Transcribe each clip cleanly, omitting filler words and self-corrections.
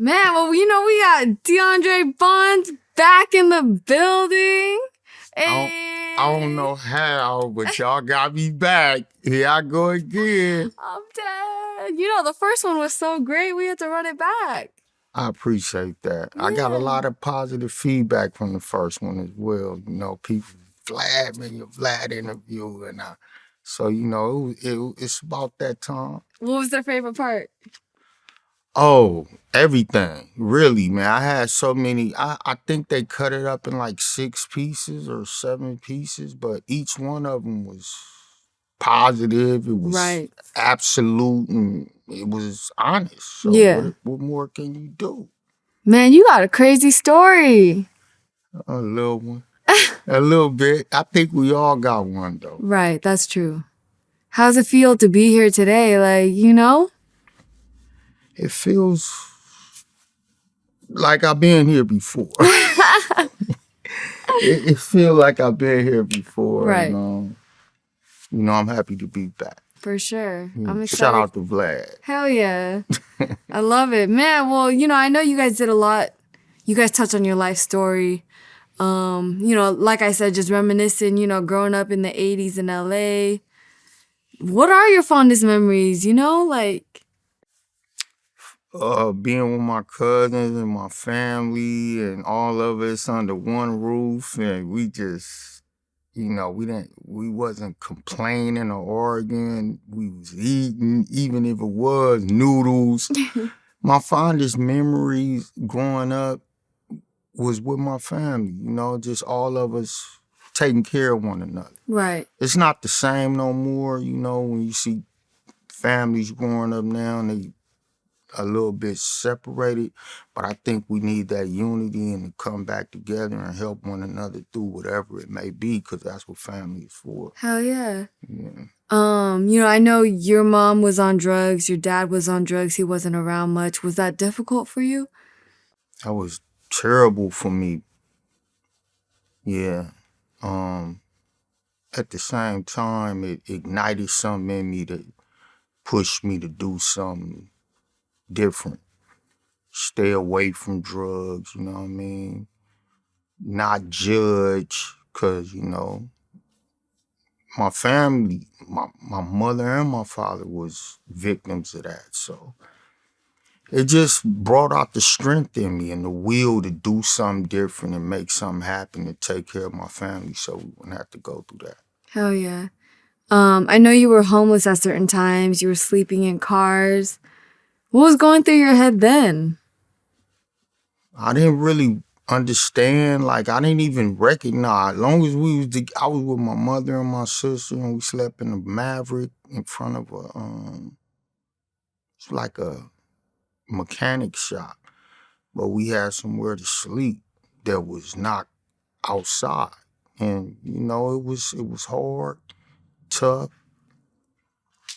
Man, well, we got DeAndre Bonds back in the building. I don't know how, but y'all got me back. Here I go again. I'm dead. The first one was so great, we had to run it back. I appreciate that. Yeah. I got a lot of positive feedback from the first one as well. People, Vlad interview, and so it's about that time. What was their favorite part? Oh, everything. Really, man. I had so many. I think they cut it up in like 6 pieces or 7 pieces, but each one of them was positive. It was absolute, and it was honest. So what more can you do? Man, you got a crazy story. A little one. A little bit. I think we all got one, though. Right, that's true. How's it feel to be here today? It feels like I've been here before. it feels like I've been here before. Right. And, I'm happy to be back. For sure. I'm excited. Shout out to Vlad. Hell yeah. I love it. Man, well, I know you guys did a lot. You guys touched on your life story. Like I said, just reminiscing, growing up in the 80s in LA. What are your fondest memories, being with my cousins and my family and all of us under one roof, and we just, we wasn't complaining or arguing. We was eating, even if it was noodles. My fondest memories growing up was with my family, just all of us taking care of one another. Right. It's not the same no more, when you see families growing up now and they a little bit separated, but I think we need that unity and to come back together and help one another through whatever it may be, because that's what family is for. Hell yeah. Yeah. I know your mom was on drugs, your dad was on drugs, he wasn't around much. Was that difficult for you? That was terrible for me. Yeah. At the same time, it ignited something in me that pushed me to do something different. Stay away from drugs, you know what I mean? Not judge, because, my family, my mother and my father was victims of that. So it just brought out the strength in me and the will to do something different and make something happen to take care of my family so we wouldn't have to go through that. Hell yeah. I know you were homeless at certain times. You were sleeping in cars. What was going through your head then? I didn't really understand. I didn't even recognize. As long as I was with my mother and my sister, and we slept in a Maverick in front of it's like a mechanic shop. But we had somewhere to sleep that was not outside. And, it was hard, tough.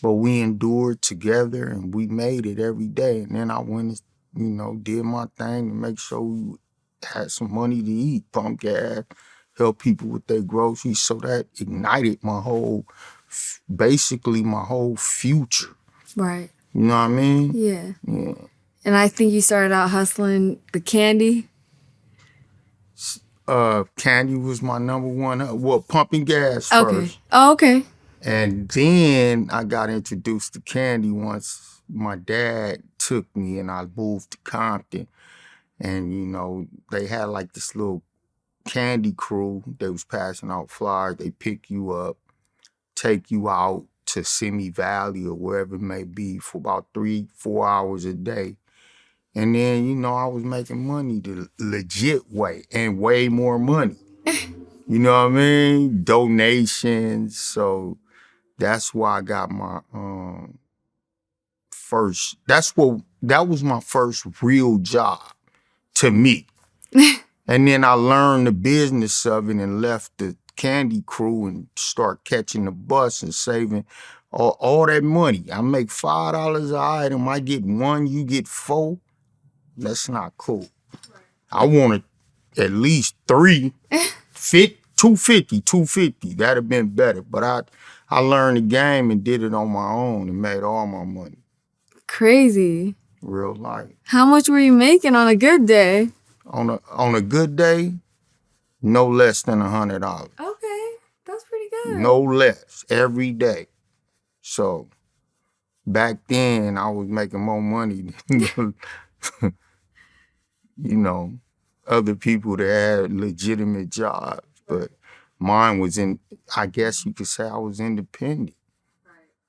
But we endured together and we made it every day. And then I went and, did my thing to make sure we had some money to eat, pump gas, help people with their groceries. So that ignited basically my whole future. Right. You know what I mean? Yeah. Yeah. And I think you started out hustling the candy. Candy was my number one. Well, pumping gas Okay. first. Oh, okay. And then I got introduced to candy once my dad took me and I moved to Compton. And, they had like this little candy crew that was passing out flyers. They pick you up, take you out to Simi Valley or wherever it may be for about 3-4 hours a day. And then, I was making money the legit way and way more money. You know what I mean? Donations. So that's why I got my that was my first real job to me. And then I learned the business of it and left the candy crew and start catching the bus and saving all that money. I make $5 an item. I get 1, you get 4. That's not cool. Right. I wanted at least 3, 250. That'd have been better. But I learned the game and did it on my own and made all my money. Crazy. real life. How much were you making on a good day? On a good day, no less than $100. Okay, that's pretty good. No less every day. So back then, I was making more money than other people that had legitimate jobs, but mine was I guess you could say I was independent.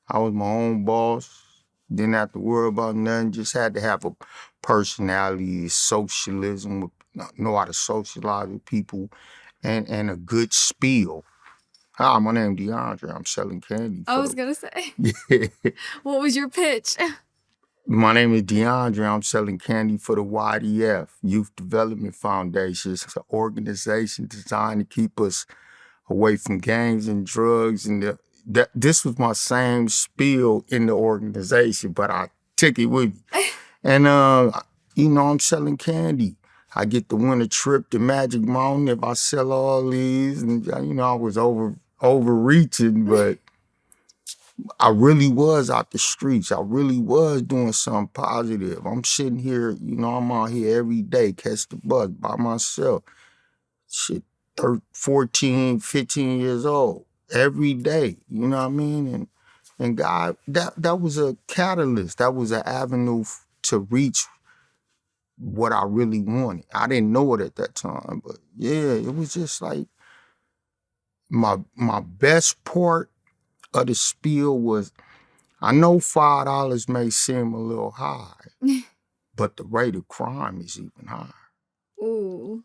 I was my own boss. Didn't have to worry about nothing. Just had to have a personality, socialism, know how to socialize with people, and a good spiel. Hi, my name DeAndre. I'm selling candy. I was going to say. Yeah. What was your pitch? My name is DeAndre. I'm selling candy for the YDF, Youth Development Foundation. It's an organization designed to keep us away from gangs and drugs. And this was my same spiel in the organization, but I took it with me. And, I'm selling candy. I get to win a trip to Magic Mountain if I sell all these. And, I was overreaching, but I really was out the streets. I really was doing something positive. I'm sitting here, I'm out here every day, catch the bus by myself. Shit, 14, 15 years old, every day, you know what I mean? And God, that was a catalyst. That was an avenue to reach what I really wanted. I didn't know it at that time, but yeah, it was just like my best part of the spiel was, I know $5 may seem a little high, but the rate of crime is even higher. Ooh.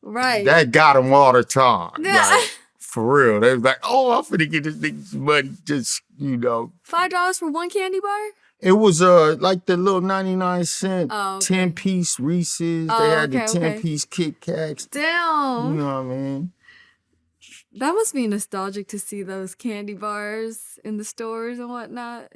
Right. That got them all the time. Like, for real. They was like, oh, I'm finna get this nigga some money. Just, $5 for one candy bar? It was like the little 99-cent 10-piece Reese's. They had the 10-piece Kit Kats. Damn. You know what I mean? That must be nostalgic to see those candy bars in the stores and whatnot.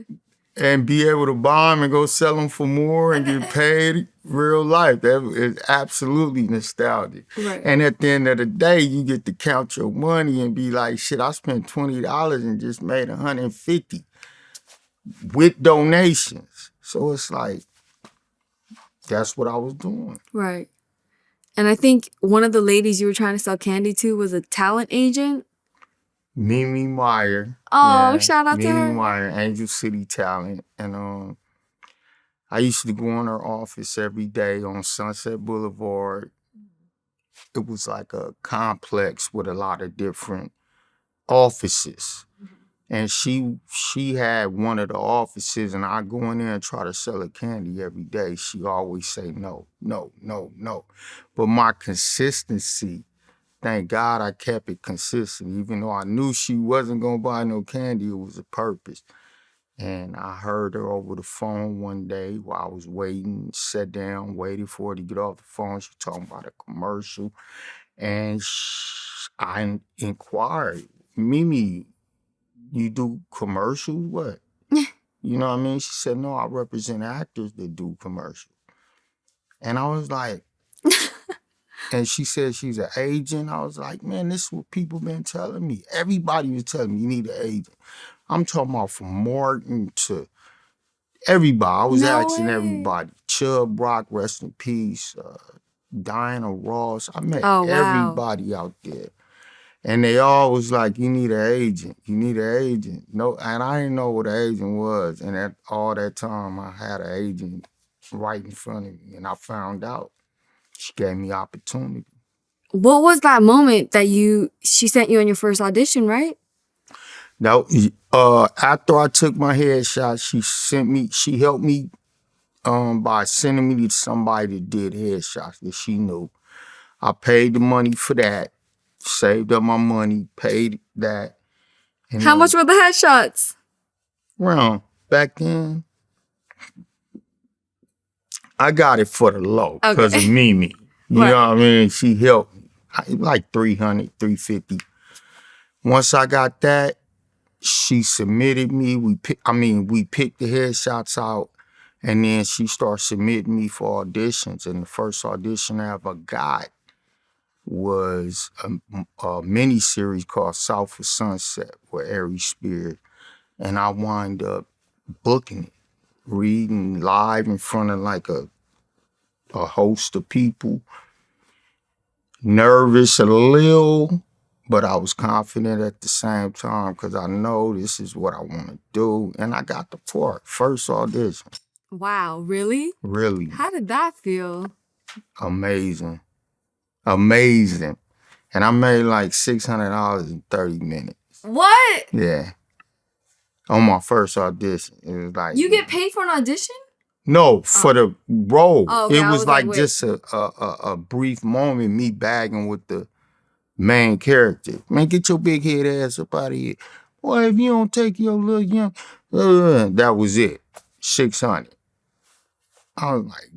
And be able to buy them and go sell them for more and get paid real life. That is absolutely nostalgic. Right. And at the end of the day, you get to count your money and be like, shit, I spent $20 and just made $150 with donations. So it's like, that's what I was doing. Right. And I think one of the ladies you were trying to sell candy to was a talent agent. Mimi Meyer. Oh, yeah. Shout out to her. Mimi Meyer, Angel City Talent. And I used to go in her office every day on Sunset Boulevard. It was like a complex with a lot of different offices. And she had one of the offices, and I go in there and try to sell her candy every day. She always say no, no, no, no. But my consistency, thank God I kept it consistent. Even though I knew she wasn't gonna buy no candy, it was a purpose. And I heard her over the phone one day while I was waiting, sat down, waited for her to get off the phone. She talking about a commercial. And I inquired, Mimi, you do commercials? What? You know what I mean? She said, no, I represent actors that do commercials. And I was like, and she said she's an agent. I was like, man, this is what people been telling me. Everybody was telling me you need an agent. I'm talking about from Martin to everybody. I was asking everybody. Chubb Rock, rest in peace. Diana Ross. I met everybody out there. And they all was like, you need an agent. You need an agent. No, and I didn't know what an agent was. And at all that time, I had an agent right in front of me. And I found out. She gave me opportunity. What was that moment that she sent you on your first audition, right? Now, after I took my headshot, she helped me by sending me to somebody that did headshots that she knew. I paid the money for that. Saved up my money, paid that. And how much were the headshots? Well, back then, I got it for the low because of Mimi. You know what I mean? She helped me. Like $300, $350. Once I got that, she submitted me. We picked the headshots out, and then she started submitting me for auditions. And the first audition I ever got was a mini-series called South of Sunset with Ari Spears. And I wind up booking it. reading live in front of like a host of people. Nervous a little, but I was confident at the same time because I know this is what I want to do. And I got the part. First audition. Wow, really? Really. How did that feel? Amazing. Amazing. And I made like $600 in 30 minutes. What? Yeah. On my first audition. It was like... You get paid for an audition? No, for the role. Oh, okay. It was like wait. just a brief moment, me bagging with the main character. Man, get your big head ass up out of here. Boy, if you don't take your little young... that was it. 600. I was like...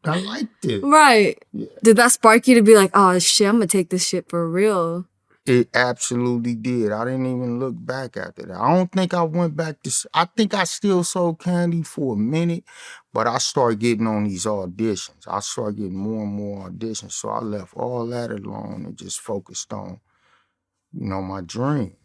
I liked it. Right. Yeah. Did that spark you to be like, oh, shit, I'm going to take this shit for real? It absolutely did. I didn't even look back after that. I don't think I went back to... I think I still sold candy for a minute, but I started getting on these auditions. I started getting more and more auditions, so I left all that alone and just focused on, my dream,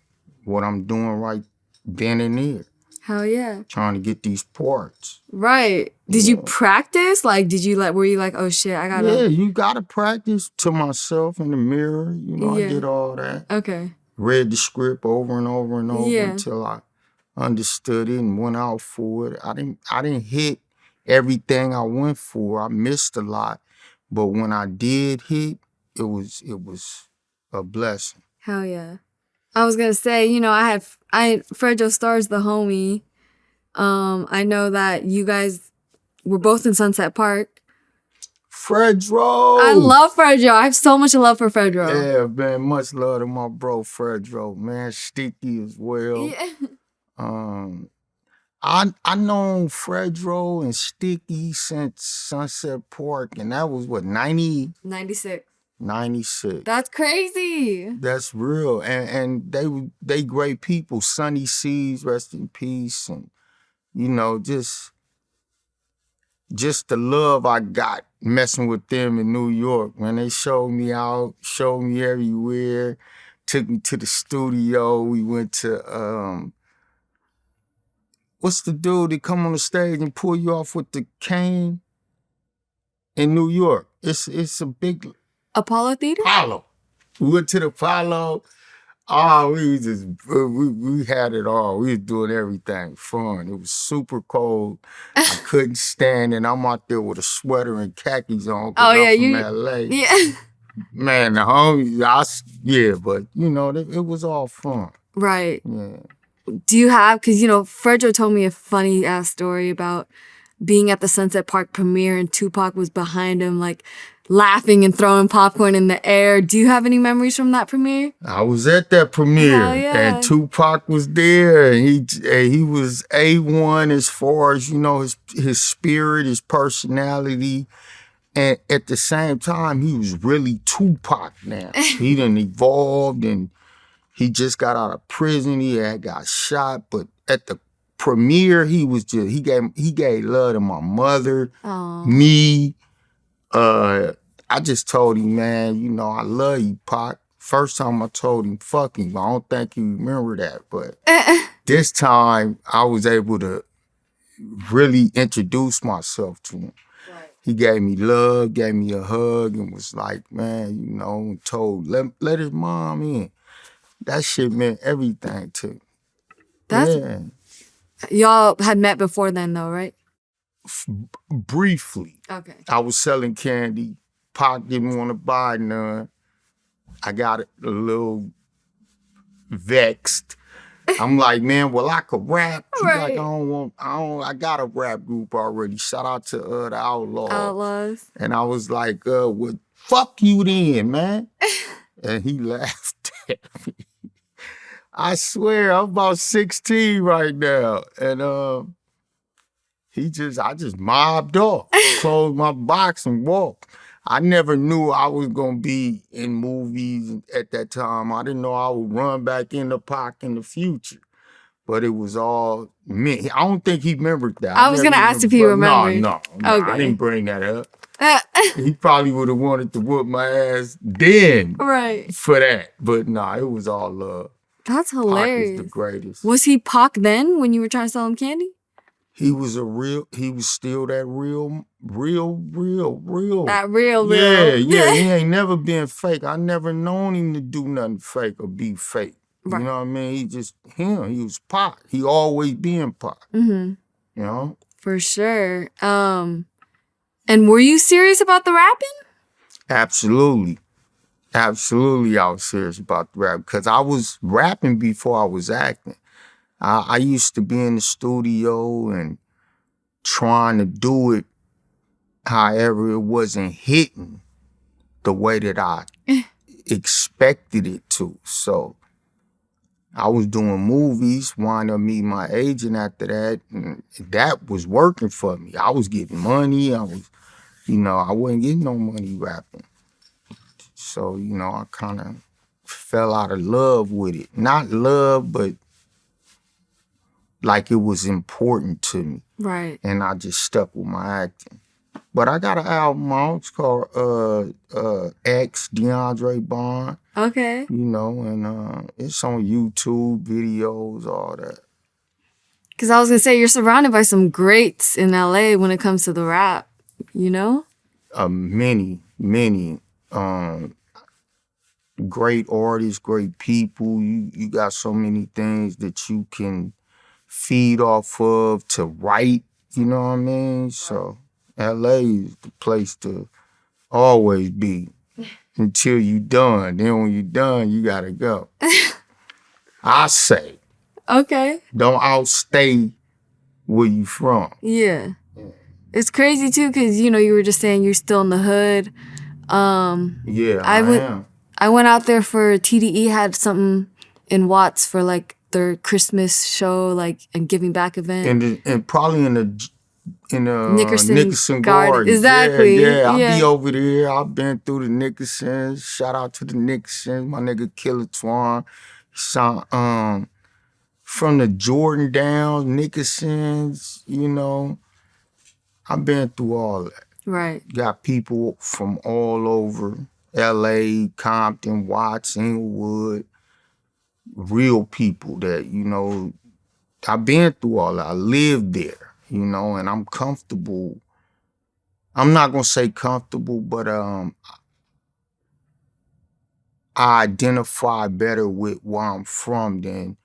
what I'm doing right then and there. Hell yeah. Trying to get these parts. Right. Did you practice? Like, were you like, oh shit, I gotta... Yeah, you gotta practice. To myself in the mirror, I did all that. Okay. Read the script over and over and over until I understood it and went out for it. I didn't hit everything I went for. I missed a lot. But when I did hit, it was a blessing. Hell yeah. I was gonna say, Fredro Star's the homie. I know that you guys were both in Sunset Park. Fredro! I love Fredro. I have so much love for Fredro. Yeah, man. Much love to my bro Fredro, man. Sticky as well. Yeah. I known Fredro and Sticky since Sunset Park, and that was what, 96. 96. That's crazy. That's real. And they great people. Sunny Seas, rest in peace. And just the love I got messing with them in New York. Man, they showed me out, showed me everywhere, took me to the studio. We went to what's the dude that come on the stage and pull you off with the cane in New York? It's a big... Apollo Theater? Apollo. We went to the Apollo. Oh, we had it all. We was doing everything fun. It was super cold. I couldn't stand it. I'm out there with a sweater and khakis on. Oh yeah, I'm from LA. Yeah. Man, the homie, but it was all fun. Right. Yeah. Do you have? Because Fredro told me a funny ass story about being at the Sunset Park premiere and Tupac was behind him, like laughing and throwing popcorn in the air. Do you have any memories from that premiere? I was at that premiere, and Tupac was there, and he was A1 as far as his spirit, his personality, and at the same time he was really Tupac now. He done evolved, and he just got out of prison. He had got shot, but at the premiere he was just he gave love to my mother, me. I just told him, man, I love you, Pac. First time I told him, fuck him. I don't think he remember that, but this time I was able to really introduce myself to him. Right. He gave me love, gave me a hug, and was like, man, and told, let his mom in. That shit meant everything to me. Y'all had met before then, though, right? Briefly. Okay. I was selling candy. Pac didn't want to buy none. I got a little vexed. I'm like, man, well, I could rap. He's like, I got a rap group already. Shout out to the Outlaws. Outlaws. And I was like, well, fuck you then, man. And he laughed at me. I swear, I'm about 16 right now. And I just mobbed off, closed my box and walked. I never knew I was going to be in movies at that time. I didn't know I would run back into Pac in the future. But it was all me. I don't think he remembered that. I was going to ask if he remembered. No. Okay. I didn't bring that up. He probably would have wanted to whoop my ass then for that. But it was all love. That's Pac hilarious. is the greatest. Was he Pac then when you were trying to sell him candy? He was still that real. That real. Yeah. He ain't never been fake. I never known him to do nothing fake or be fake. Right. You know what I mean? He just him. He was Pac. He always been Pac. Mm-hmm. You know? For sure. And were you serious about the rapping? Absolutely. Absolutely, I was serious about the rap because I was rapping before I was acting. I used to be in the studio and trying to do it, however, it wasn't hitting the way that I expected it to. So I was doing movies, wound up meeting my agent after that, and that was working for me. I was getting money. I wasn't getting no money rapping. So, I kind of fell out of love with it. Not love, but like it was important to me. Right. And I just stuck with my acting. But I got an album out. It's called X, DeAndre Bond. Okay. And it's on YouTube, videos, all that. Because I was going to say, you're surrounded by some greats in LA when it comes to the rap, you know? Many great artists, great people. You got so many things that you can feed off of to write, you know what I mean? So LA is the place to always be until you done. Then when you done, you gotta go. I say, Okay. don't outstay where you from. Yeah. It's crazy too, because you were just saying you're still in the hood. Yeah, I am. I went out there for TDE had something in Watts for like their Christmas show, like a giving back event. And probably in the Nickerson Garden. Exactly. Yeah. I be over there. I've been through the Nickersons. Shout out to the Nickersons. My nigga Killer Twan. From the Jordan Downs, Nickersons, I've been through all that. Right. Got people from all over. LA, Compton, Watts, Inglewood. Real people that, I've been through all that. I lived there, and I'm comfortable. I'm not gonna say comfortable, but I identify better with where I'm from than,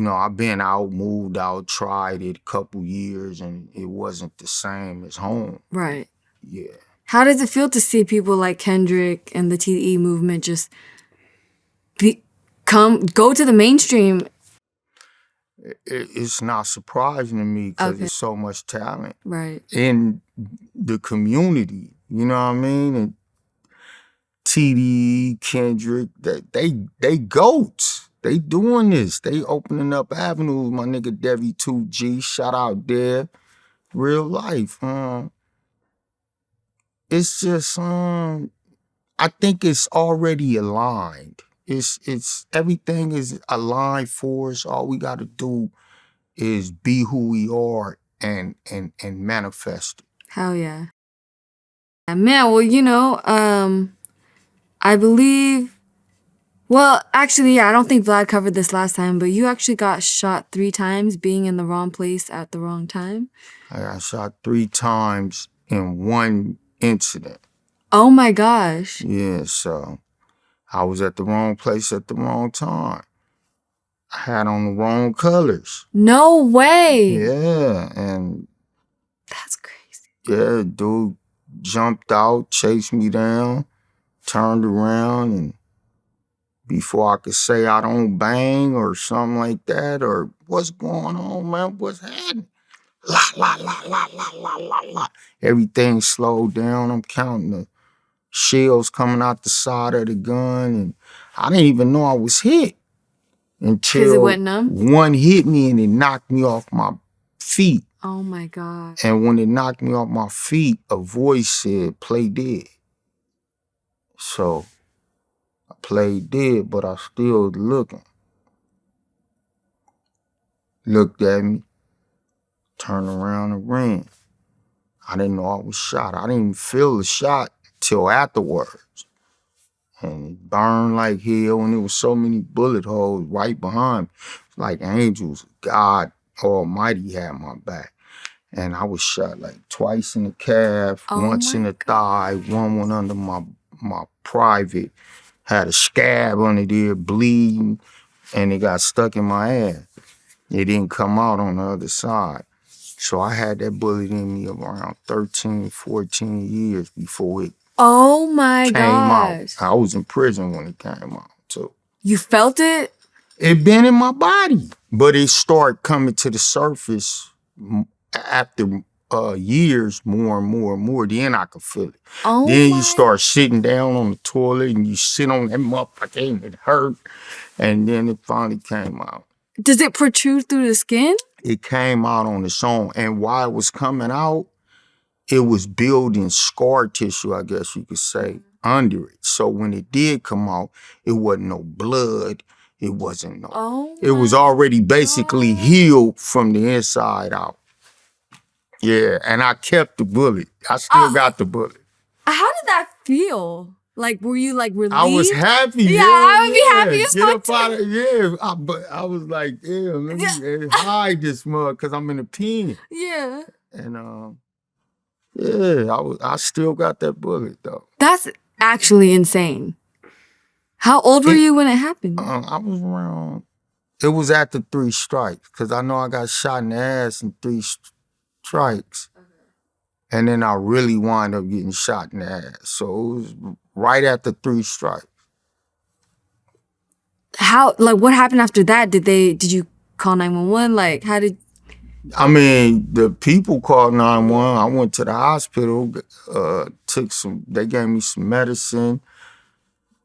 I've been out, moved out, tried it a couple years, and it wasn't the same as home. Right. Yeah. How does it feel to see people like Kendrick and the TDE movement just go to the mainstream? It's not surprising to me because there's so much talent in the community. You know what I mean? And TDE, Kendrick, they goats. They doing this. They opening up avenues. My nigga Devi 2G, shout out there. Real life. It's just I think it's already aligned. It's everything is aligned for us. All we gotta do is be who we are and manifest it. Hell yeah. Man, well, I believe, well, actually, yeah, I don't think Vlad covered this last time, but you actually got shot 3 times being in the wrong place at the wrong time. I got shot 3 times in one incident. Oh my gosh. Yeah, so I was at the wrong place at the wrong time. I had on the wrong colors. No way. Yeah, and that's crazy. Yeah, dude jumped out, chased me down, turned around, and before I could say I don't bang or something like that, or what's going on, man, what's happening? La, la, la, la, la, la, la, la. Everything slowed down. I'm counting the shells coming out the side of the gun, and I didn't even know I was hit until it went numb? One hit me and it knocked me off my feet. Oh my God. And when it knocked me off my feet, a voice said, "Play dead." So I played dead, but I still looking. Looked at me, turned around and ran. I didn't know I was shot. I didn't even feel the shot till afterwards. and it burned like hell, and there was so many bullet holes right behind me. Like angels, God Almighty had my back. And I was shot like twice in the calf, Oh once in my the thigh, one went under my private, had a scab under there bleeding, and it got stuck in my ass. It didn't come out on the other side. So I had that bullet in me around 13, 14 years before it Oh my came out. gosh. I was in prison when it came out too. You felt it? It been in my body, but it started coming to the surface after years, more and more and more. Then I could feel it. Oh Then my. you start sitting down on the toilet and you sit on that motherfucker and it hurt, and then it finally came out. Does it protrude through the skin? It came out on its own, and while it was coming out, it was building scar tissue, I guess you could say, under it. So when it did come out, it wasn't no blood. It wasn't no. Oh It was already basically healed from the inside out. Yeah, and I kept the bullet. I still got the bullet. How did that feel? Like, were you like relieved? I was happy. Yeah, I would be happy as fuck too. Yeah, but I was like, damn, let me hide this mug because I'm in a pen. Yeah. And yeah, I still got that bullet though. That's actually insane. How old were you when it happened? I was around. It was after 3 strikes because I know I got shot in the ass in 3 strikes, and then I really wound up getting shot in the ass. So it was right after 3 strikes. How? Like, what happened after that? Did you call 911? Like, how did? I mean, the people called 911. I went to the hospital, they gave me some medicine.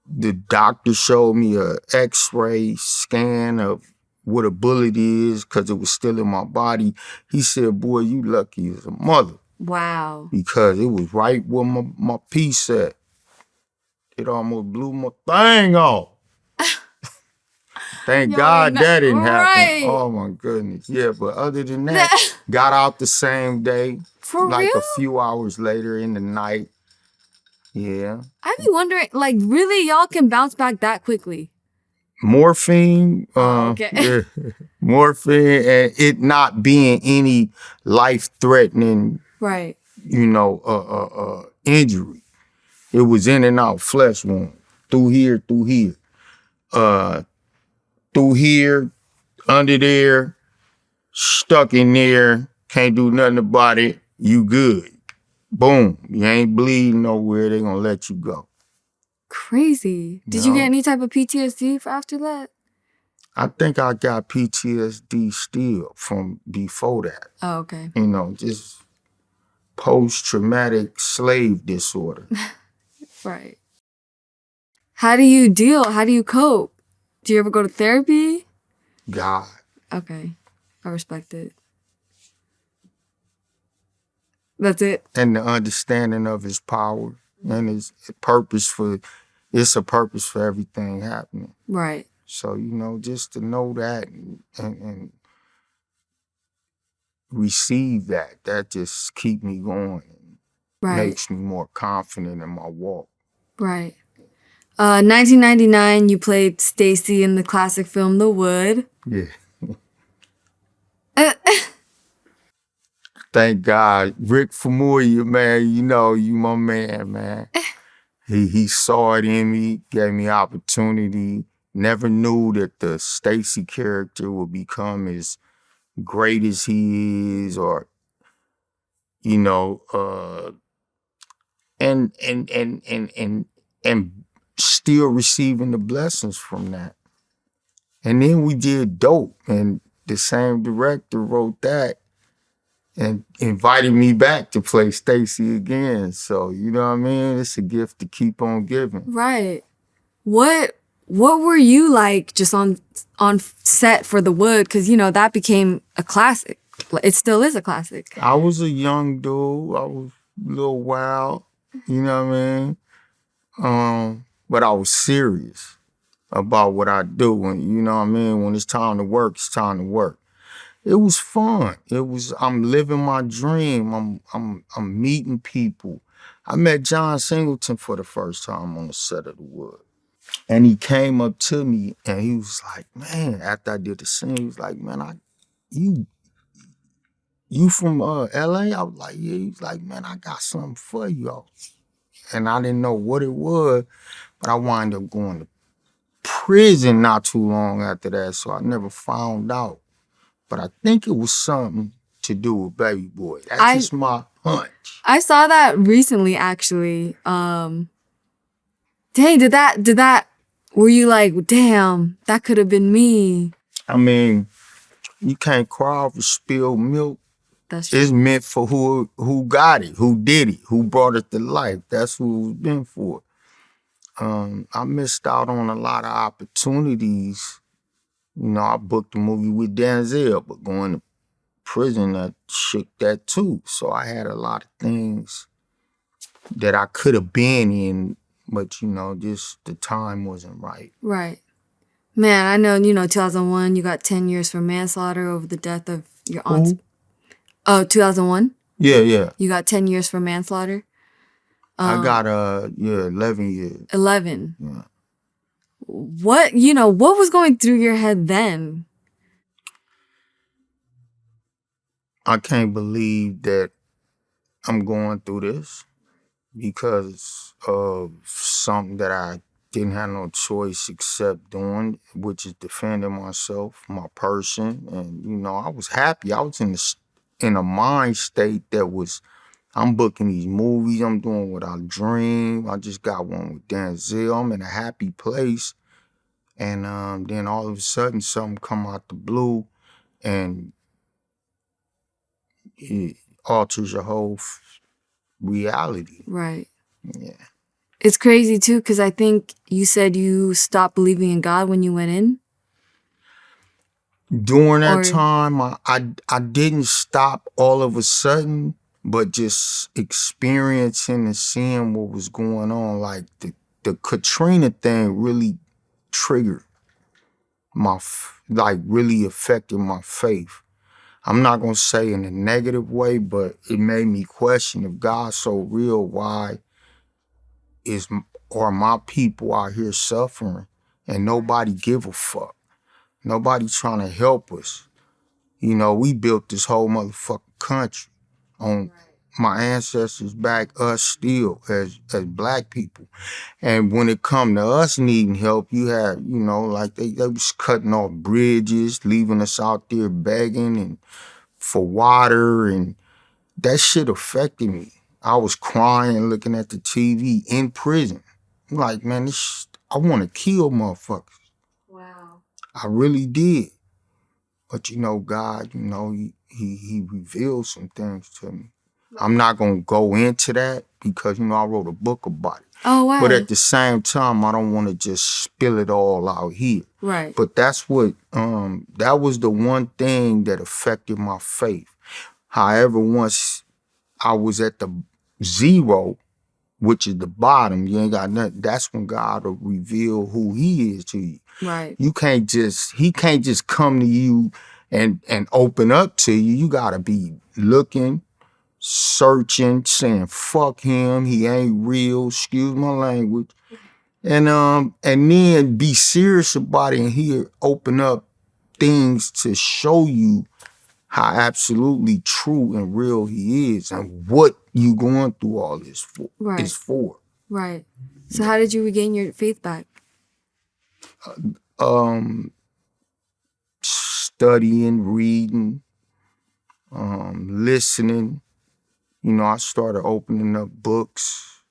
The doctor showed me a x-ray scan of what a bullet is because it was still in my body. He said, boy, you lucky as a mother. Wow. Because it was right where my piece at. It almost blew my thing off. Thank God that didn't happen. Oh my goodness. Yeah, but other than that, got out the same day. For like real? A few hours later in the night. Yeah. I be wondering, like, really, y'all can bounce back that quickly? Morphine. Okay. Yeah. Morphine and it not being any life-threatening, Right. Injury. It was in and out, flesh wound. Through here, through here, under there, stuck in there, can't do nothing about it, you good. Boom, you ain't bleeding nowhere, they gonna let you go. Crazy. Did you get any type of PTSD for after that? I think I got PTSD still from before that. Oh, okay. Just post-traumatic slave disorder. Right. How do you deal? How do you cope? Do you ever go to therapy? God. Okay. I respect it. That's it. And the understanding of his power and his purpose it's a purpose for everything happening. Right. So, just to know that and receive that just keep me going. Right. Makes me more confident in my walk. Right. 1999, you played Stacy in the classic film The Wood. Yeah. Thank God. Rick Famuyiwa, man, you my man. He saw it in me, gave me opportunity. Never knew that the Stacy character would become as great as he is, or and still receiving the blessings from that. And then we did Dope, and the same director wrote that and invited me back to play Stacy again. So, you know what I mean? It's a gift to keep on giving. Right. What were you like just on set for The Wood? Because, that became a classic. It still is a classic. I was a young dude. I was a little wild, you know what I mean? But I was serious about what I do. And you know what I mean? When it's time to work, it's time to work. It was fun. I'm living my dream. I'm meeting people. I met John Singleton for the first time on the set of The Wood. And he came up to me and he was like, man, after I did the scene, he was like, man, you from LA? I was like, yeah. He was like, man, I got something for you. And I didn't know what it was, but I wound up going to prison not too long after that, so I never found out. But I think it was something to do with Baby Boy. That's just my hunch. I saw that recently, actually. Dang, were you like, damn, that could have been me? I mean, you can't cry over spilled milk. That's true. It's meant for who got it, who did it, who brought it to life. That's who it's been for. I missed out on a lot of opportunities. You know, I booked a movie with Denzel, but going to prison, that shook that too. So I had a lot of things that I could have been in, but you know, just the time wasn't right. Right. Man, I know, 2001, you got 10 years for manslaughter over the death of your aunt's. Who? Oh, 2001? Yeah. You got 10 years for manslaughter? I got 11 years. 11. Yeah. What was going through your head then? I can't believe that I'm going through this because of something that I didn't have no choice except doing, which is defending myself, my person. And, you know, I was happy. I was in a mind state that was, I'm booking these movies. I'm doing what I dream. I just got one with Denzel. I'm in a happy place. And then all of a sudden something come out the blue and it alters your whole reality. Right. Yeah. It's crazy too, because I think you said you stopped believing in God when you went in. During that time, I didn't stop all of a sudden, but just experiencing and seeing what was going on. Like the Katrina thing really triggered really affected my faith. I'm not gonna say in a negative way, but it made me question if God's so real, why are my people out here suffering and nobody give a fuck? Nobody trying to help us. You know, we built this whole motherfucking country on my ancestors back us still as black people. And when it come to us needing help, you have, you know, like they was cutting off bridges, leaving us out there begging and for water, and that shit affected me. I was crying looking at the TV in prison. I'm like, man, I want to kill motherfuckers. Wow. I really did. But you know, God, you know, he revealed some things to me. I'm not gonna go into that because, you know, I wrote a book about it. Oh, wow. But at the same time, I don't want to just spill it all out here. Right. But that's what that was the one thing that affected my faith. However, once I was at the zero, which is the bottom, you ain't got nothing, that's when God will reveal who he is to you. Right. He can't just come to you and open up to you. You gotta be looking, searching, saying fuck him, he ain't real, excuse my language. And then be serious about it and he'll open up things to show you how absolutely true and real he is and what you going through all this for is for. Right. So how did you regain your faith back? Studying, reading, listening. You know, I started opening up books,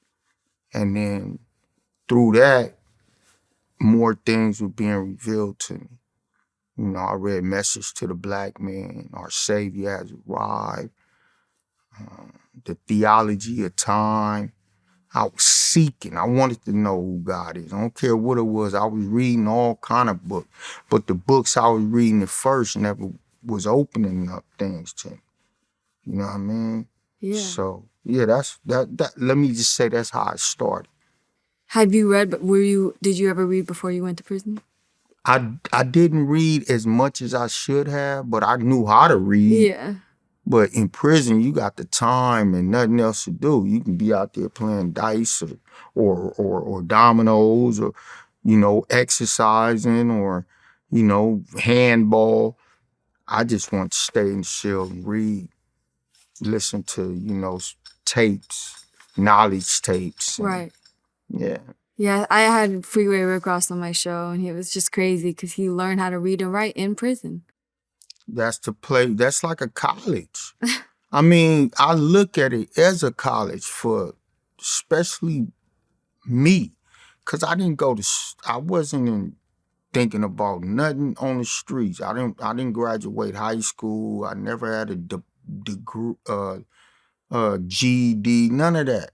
and then through that, more things were being revealed to me. You know, I read Message to the Black Man, Our Savior Has Arrived, The Theology of Time. I was seeking. I wanted to know who God is. I don't care what it was. I was reading all kind of books. But the books I was reading at first never was opening up things to me. You know what I mean? Yeah. So, yeah, that's that. Let me just say that's how it started. Have you read, did you ever read before you went to prison? I didn't read as much as I should have, but I knew how to read. Yeah. But in prison, you got the time and nothing else to do. You can be out there playing dice or dominoes or, exercising or, handball. I just want to stay in the cell and read, listen to, tapes, knowledge tapes. Right. Yeah. Yeah, I had Freeway Rick Ross on my show, and it was just crazy because he learned how to read and write in prison. That's like a college. I mean, I look at it as a college for especially me, because I wasn't thinking about nothing on the streets. I didn't graduate high school. I never had a degree, GED, none of that.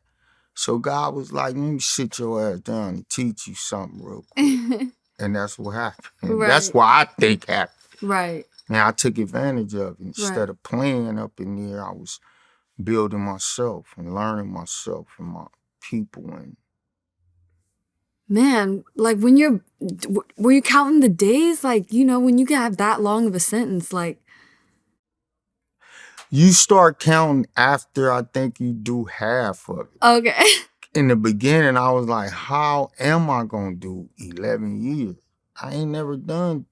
So God was like, let me sit your ass down and teach you something real quick. And that's what happened. Right. That's what I think happened. Right. And I took advantage of it. Instead Right. of playing up in there, I was building myself and learning myself and my people. And Man, like were you counting the days? Like, when you have that long of a sentence, like. you start counting after I think you do half of it. Okay. In the beginning, I was like, how am I going to do 11 years? I ain't never done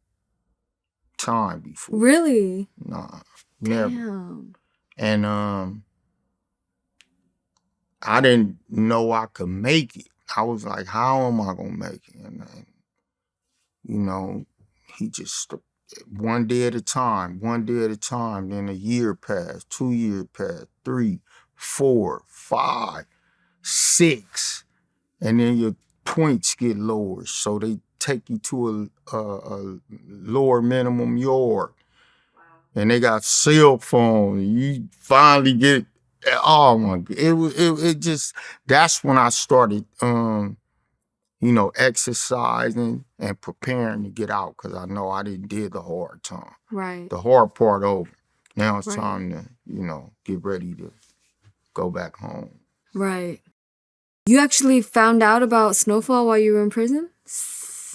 time before. Really? Nah, never. Damn. And I didn't know I could make it. I was like, how am I going to make it? And he just, one day at a time, then a year passed, 2 years passed, 3, 4, 5, 6, and then your points get lower. So they take you to a lower minimum yard. Wow. And they got cell phones. You finally get, oh my God. It just, that's when I started, exercising and preparing to get out, because I know I did the hard time. Right. The hard part over. Now it's Right. time to, get ready to go back home. Right. You actually found out about Snowfall while you were in prison?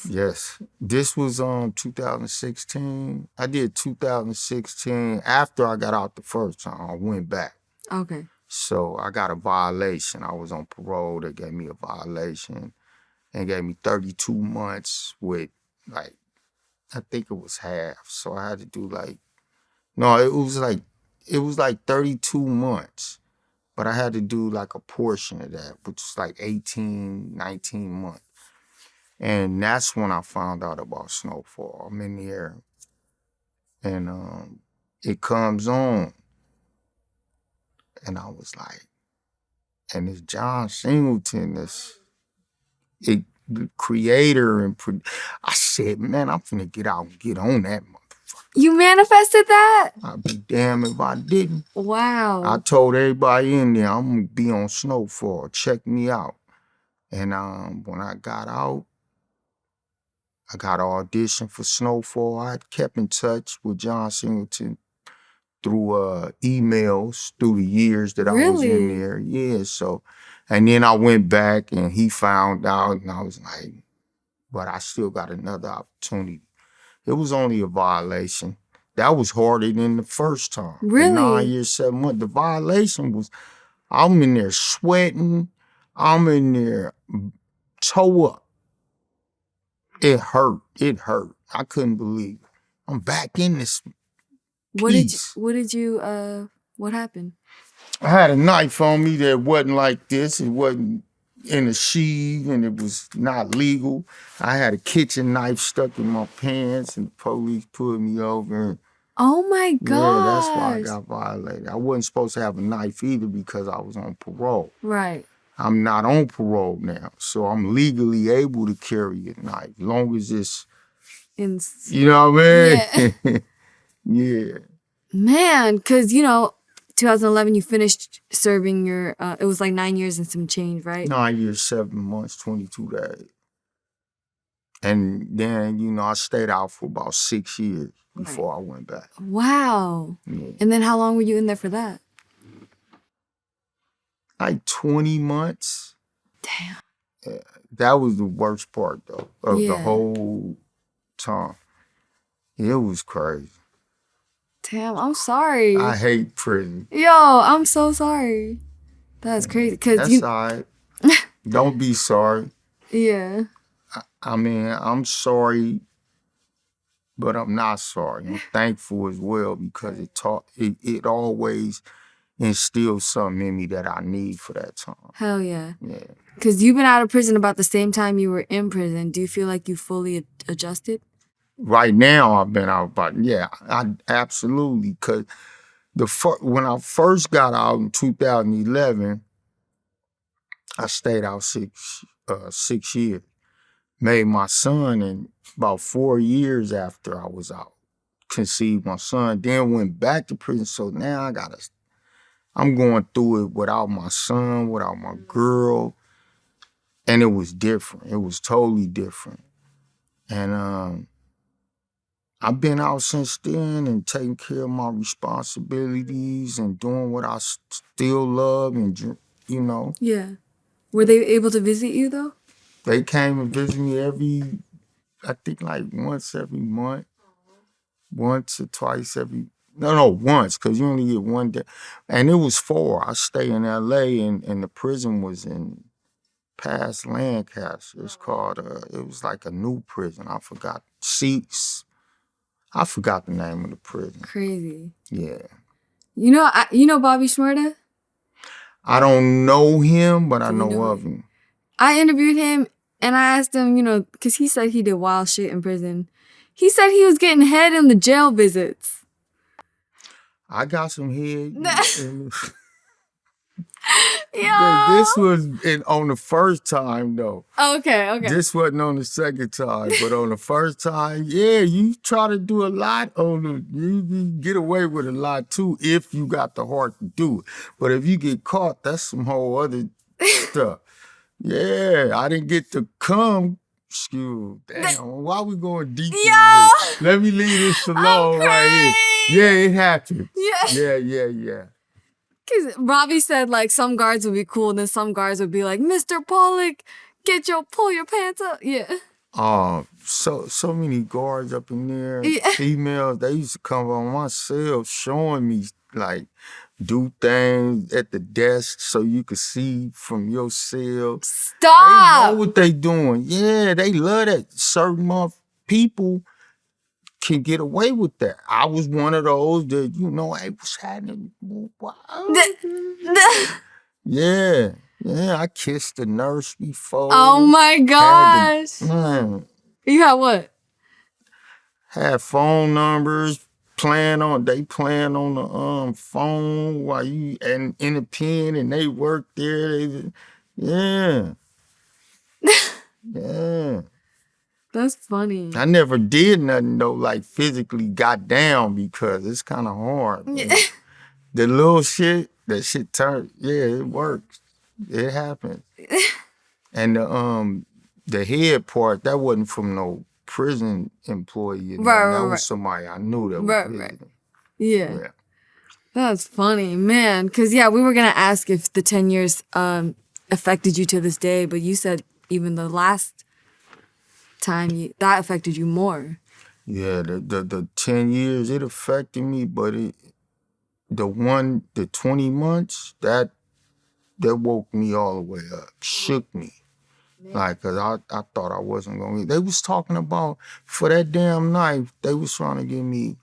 Yes. This was 2016. I did 2016. After I got out the first time, I went back. Okay. So I got a violation. I was on parole. They gave me a violation and gave me 32 months with, like, I think it was half. So I had to do it was like 32 months. But I had to do like a portion of that, which is like 18, 19 months. And that's when I found out about Snowfall. I'm in there and it comes on. And I was like, and it's John Singleton, the creator and I said, man, I'm finna get out and get on that motherfucker. You manifested that? I'd be damned if I didn't. Wow. I told everybody in there, I'm gonna be on Snowfall. Check me out. And when I got out, I got an audition for Snowfall. I had kept in touch with John Singleton through emails through the years that I was in there. Yeah, so, and then I went back and he found out and I was like, but I still got another opportunity. It was only a violation. That was harder than the first time. Really? The 9 years, 7 months. The violation was, I'm in there sweating. I'm in there toe up. It hurt. It hurt. I couldn't believe it. I'm back in this piece. What happened? I had a knife on me that wasn't like this. It wasn't in a sheath and it was not legal. I had a kitchen knife stuck in my pants and the police pulled me over. Oh my God. Yeah, that's why I got violated. I wasn't supposed to have a knife either because I was on parole. Right. I'm not on parole now, so I'm legally able to carry a knife, as long as it's, you know what I mean? Yeah. Yeah. Man, because, 2011, you finished serving your, it was like 9 years and some change, right? 9 years, 7 months, 22 days. And then, I stayed out for about 6 years before I went back. Wow. Yeah. And then how long were you in there for that? Like 20 months. Damn. Yeah, that was the worst part, though, of the whole time. It was crazy. Damn, I'm sorry. I hate prison. Yo, I'm so sorry. That's crazy. That's all right. Don't be sorry. Yeah. I mean, I'm sorry, but I'm not sorry. I'm thankful as well because it always instilled something in me that I need for that time. Hell yeah. Yeah. Because you've been out of prison about the same time you were in prison. Do you feel like you fully adjusted? Right now, I've been out, but yeah, I absolutely. Because when I first got out in 2011, I stayed out 6 years. Made my son, and about 4 years after I was out, conceived my son. Then went back to prison. So now I'm going through it without my son, without my girl, and it was different. It was totally different. And I've been out since then and taking care of my responsibilities and doing what I still love and, you know. Yeah. Were they able to visit you, though? They came and visit me I think like once every month. Once or twice once, because you only get one day. And it was 4. I stay in LA and the prison was in past Lancaster. It's called, it was like a new prison. I forgot the name of the prison. Crazy. Yeah. You know Bobby Shmurda? I don't know him, but I know of him. I interviewed him and I asked him, because he said he did wild shit in prison. He said he was getting head in the jail visits. I got some head. Yeah. This was on the first time, though. Okay. This wasn't on the second time, but on the first time, yeah, you try to do a lot you get away with a lot too if you got the heart to do it. But if you get caught, that's some whole other stuff. Yeah, I didn't get to come. Excuse, damn, why we going deep in this? Let me leave this alone right here. Yeah, it happened. Yeah. Because Bobby said, like, some guards would be cool, and then some guards would be like, Mr. Pollock, pull your pants up. Yeah. So many guards up in there, Yeah. females, they used to come on my cell showing me, like, do things at the desk so you could see from your cell. Stop! They know what they doing. Yeah, they love that. Certain people can get away with that. I was one of those that, hey, what's happening? Yeah, I kissed the nurse before. Oh my gosh. You had what? Had phone numbers, they playing on the phone while you and in the pen and they work there. Yeah. That's funny. I never did nothing though, like physically got down because it's kind of hard. The little shit, that shit turned, it works. It happens. And the head part, that wasn't from no prison employee. Right. That was somebody I knew that was visiting. Yeah. That's funny, man. Because, we were going to ask if the 10 years affected you to this day, but you said even the last time that affected you more. Yeah, the 10 years, it affected me, but the 20 months, that woke me all the way up, shook me. Like, cause I thought I wasn't gonna. They was talking about, for that damn knife, they was trying to give me,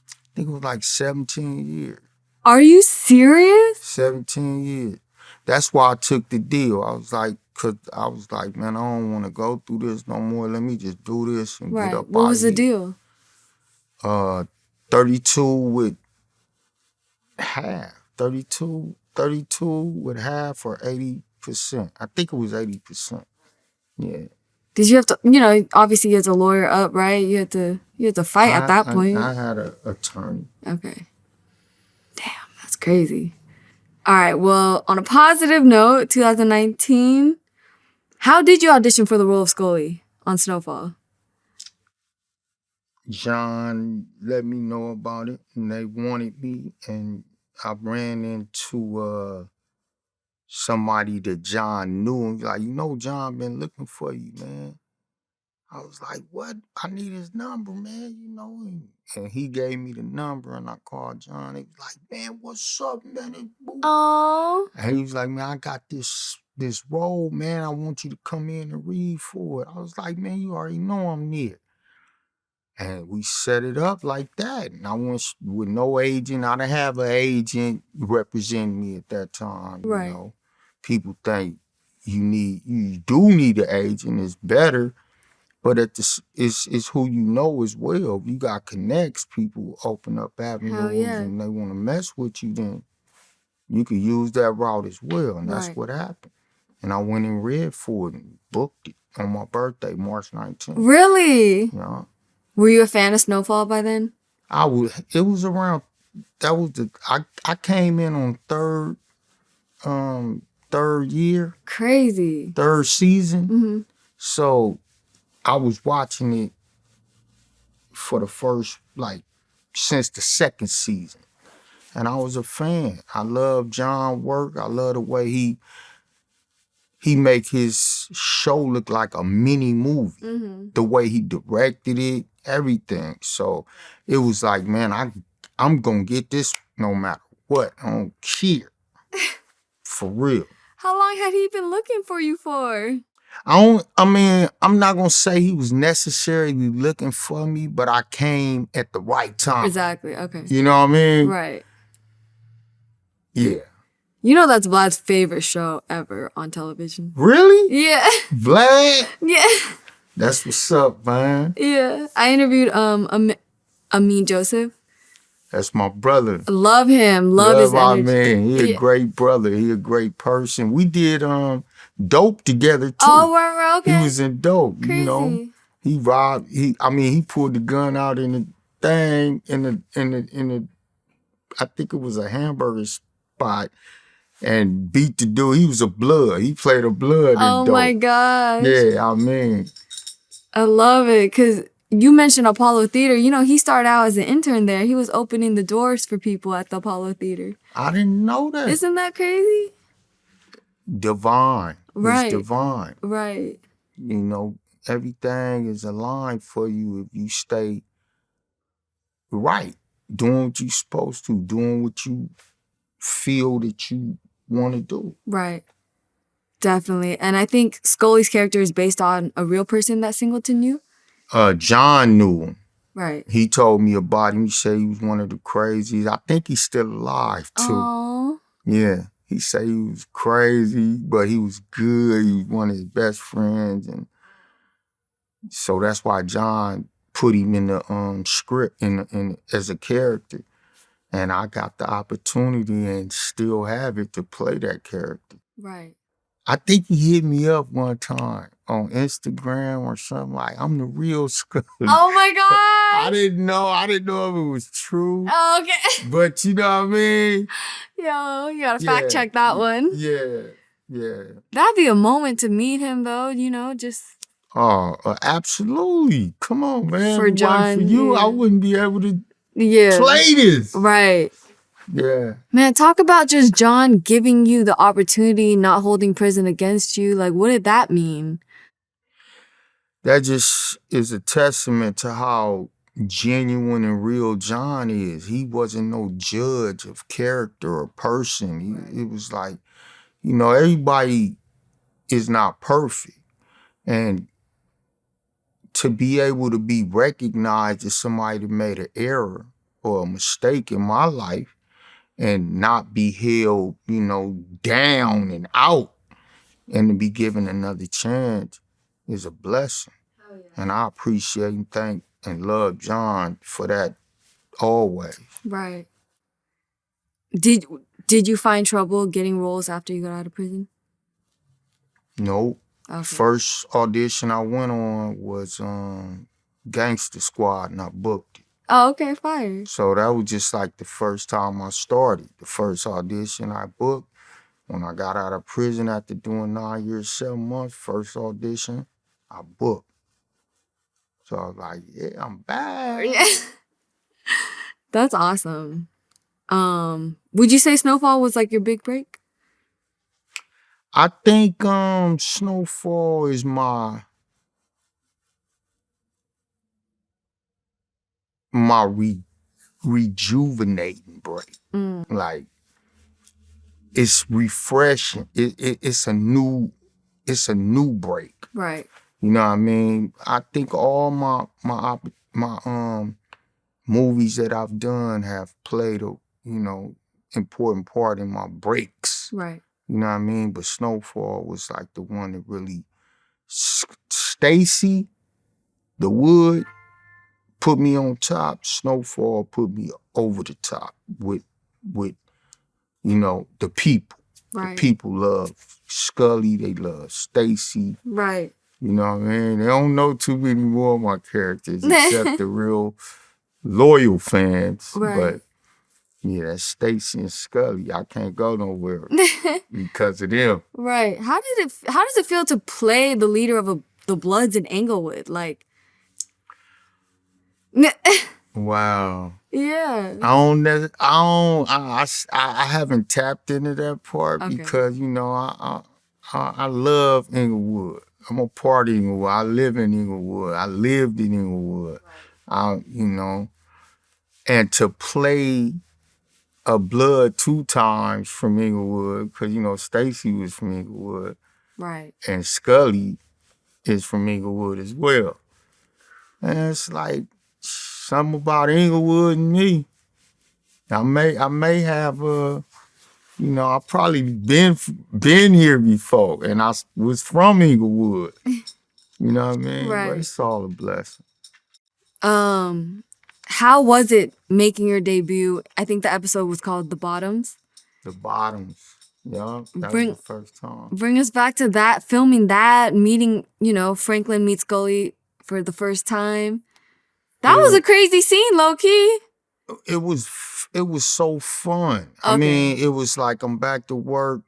I think it was like 17 years. Are you serious? 17 years. That's why I took the deal. I was like, man, I don't want to go through this no more. Let me just do this and get up. What was the deal? 32 with half. 32 with half or 80%. I think it was 80%. Yeah. Did you have to, obviously you had to lawyer up, right? You had to fight at that point. I had an attorney. Okay. Damn, that's crazy. All right, well, on a positive note, 2019, how did you audition for the role of Scully on Snowfall? John let me know about it, and they wanted me, and I ran into somebody that John knew, and like, John been looking for you, man. I was like, what? I need his number, man, and he gave me the number, and I called John. He was like, man, what's up, man? Oh. And he was like, man, I got this this role, man. I want you to come in and read for it. I was like, man, you already know I'm near. And we set it up like that. And I went with no agent. I didn't have an agent representing me at that time. You Right. know, people think you do need an agent. It's better, but it's who you know as well. If you got connects, people open up avenues, and they want to mess with you, then you could use that route as well. And that's what happened. And I went and read for it and booked it on my birthday, March 19th. Really? Yeah. Were you a fan of Snowfall by then? It was around, I came in on third year. Crazy. Third season. Mm-hmm. So I was watching it for the first, since the second season. And I was a fan. I love John work. I love the way he make his show look like a mini movie. Mm-hmm. The way he directed it, everything. So it was like, man, I'm gonna get this no matter what. I don't care. For real. How long had he been looking for you for? I'm not gonna say he was necessarily looking for me, but I came at the right time. Exactly. Okay. You know what I mean? Right. Yeah. You know that's Vlad's favorite show ever on television. Really? Yeah. Vlad? Yeah. That's what's up, man. Yeah. I interviewed Amin Joseph. That's my brother. Love him. Love his energy. Man. He a great brother. He a great person. We did Dope together too. Oh, we're okay. He was in Dope. Crazy. You know. He robbed. He pulled the gun out in the thing in the I think it was a hamburger spot. And beat the dude. He was a blood. He played a blood in Dope. Oh my gosh. Yeah, I love it. Because you mentioned Apollo Theater. You know, he started out as an intern there. He was opening the doors for people at the Apollo Theater. I didn't know that. Isn't that crazy? Divine. Right. It's divine. Right. You know, everything is aligned for you if you stay right. Doing what you're supposed to. Doing what you feel that you want to do. Right. Definitely. And I think Scully's character is based on a real person that Singleton knew. John knew him. Right. He told me about him. He said he was one of the crazies. I think he's still alive too. Aww. Yeah. He said he was crazy, but he was good. He was one of his best friends. And so that's why John put him in the script in as a character. And I got the opportunity and still have it to play that character. Right. I think he hit me up one time on Instagram or something like, I'm the real Scully. Oh my God. I didn't know if it was true. Oh, okay. But you know what I mean? Yo, you gotta fact check that one. Yeah. That'd be a moment to meet him though, you know, just. Oh, absolutely. Come on, man. For John. For you, I wouldn't be able to Yeah. play this. Right. Yeah. Man, talk about just John giving you the opportunity, not holding prison against you. Like, what did that mean? That just is a testament to how genuine and real John is. He wasn't no judge of character or person. It was like, you know, everybody is not perfect. And to be able to be recognized as somebody that made an error or a mistake in my life and not be held, you know, down and out and to be given another chance is a blessing. Oh, yeah. And I appreciate and thank and love John for that always. Right. Did you find trouble getting roles after you got out of prison? Nope. Okay. First audition I went on was Gangster Squad, and I booked it. Oh, okay, fire. So that was just like the first time I started. The first audition I booked. When I got out of prison after doing 9 years, 7 months, first audition, I booked. So I was like, yeah, I'm back. Yeah. That's awesome. Would you say Snowfall was like your big break? I think Snowfall is my rejuvenating break. Like, it's refreshing. It's a new break. Right. You know what I mean? I think all my movies that I've done have played a important part in my breaks. Right. You know what I mean? But Snowfall was like the one that really Stacy, the Wood, put me on top. Snowfall put me over the top with the people. Right. The people love Scully, they love Stacy. Right. You know what I mean? They don't know too many more of my characters except the real loyal fans. Right. But yeah, that's Stacy and Scully. I can't go nowhere because of them. Right. How does it feel to play the leader of the Bloods in Englewood? Like, Wow. yeah. I haven't tapped into that part because I love Inglewood. I'm a part of Inglewood. I live in Inglewood. I lived in Inglewood. Right. And to play a Blood 2 times from Inglewood, because Stacy was from Inglewood. Right. And Scully is from Inglewood as well. And it's like something about Inglewood and me. I may have I've probably been here before, and I was from Inglewood. You know what I mean? Right. But it's all a blessing. How was it making your debut? I think the episode was called The Bottoms. The Bottoms. Yeah, that was the first time. Bring us back to that, filming that, meeting, Franklin meets Scully for the first time. That was a crazy scene, low-key. It was so fun. Okay. I mean, it was like I'm back to work.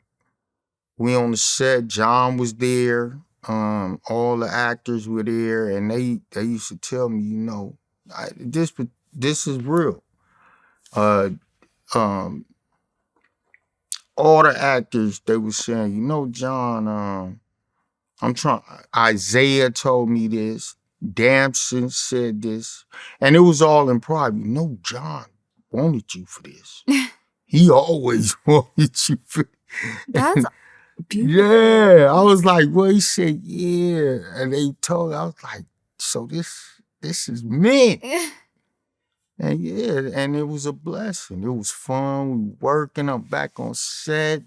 We on the set. John was there. All the actors were there, and they used to tell me, this is real. All the actors, they were saying, John, Isaiah told me this, Damson said this, and it was all in private. John wanted you for this. He always wanted you for That's beautiful. Yeah, I was like, well, he said, yeah, and they told, I was like, so this is meant. And yeah, and it was a blessing. It was fun. We working. I'm back on set,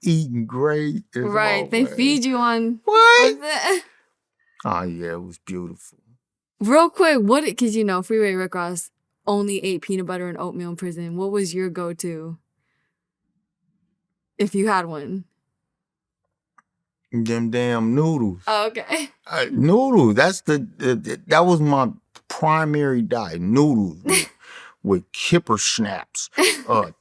eating great. Right. They feed you on what? Oh yeah, it was beautiful. Real quick, because Freeway Rick Ross only ate peanut butter and oatmeal in prison. What was your go-to? If you had one. Them damn noodles. Oh, okay. Noodles. That was my primary diet. Noodles with kipper snaps,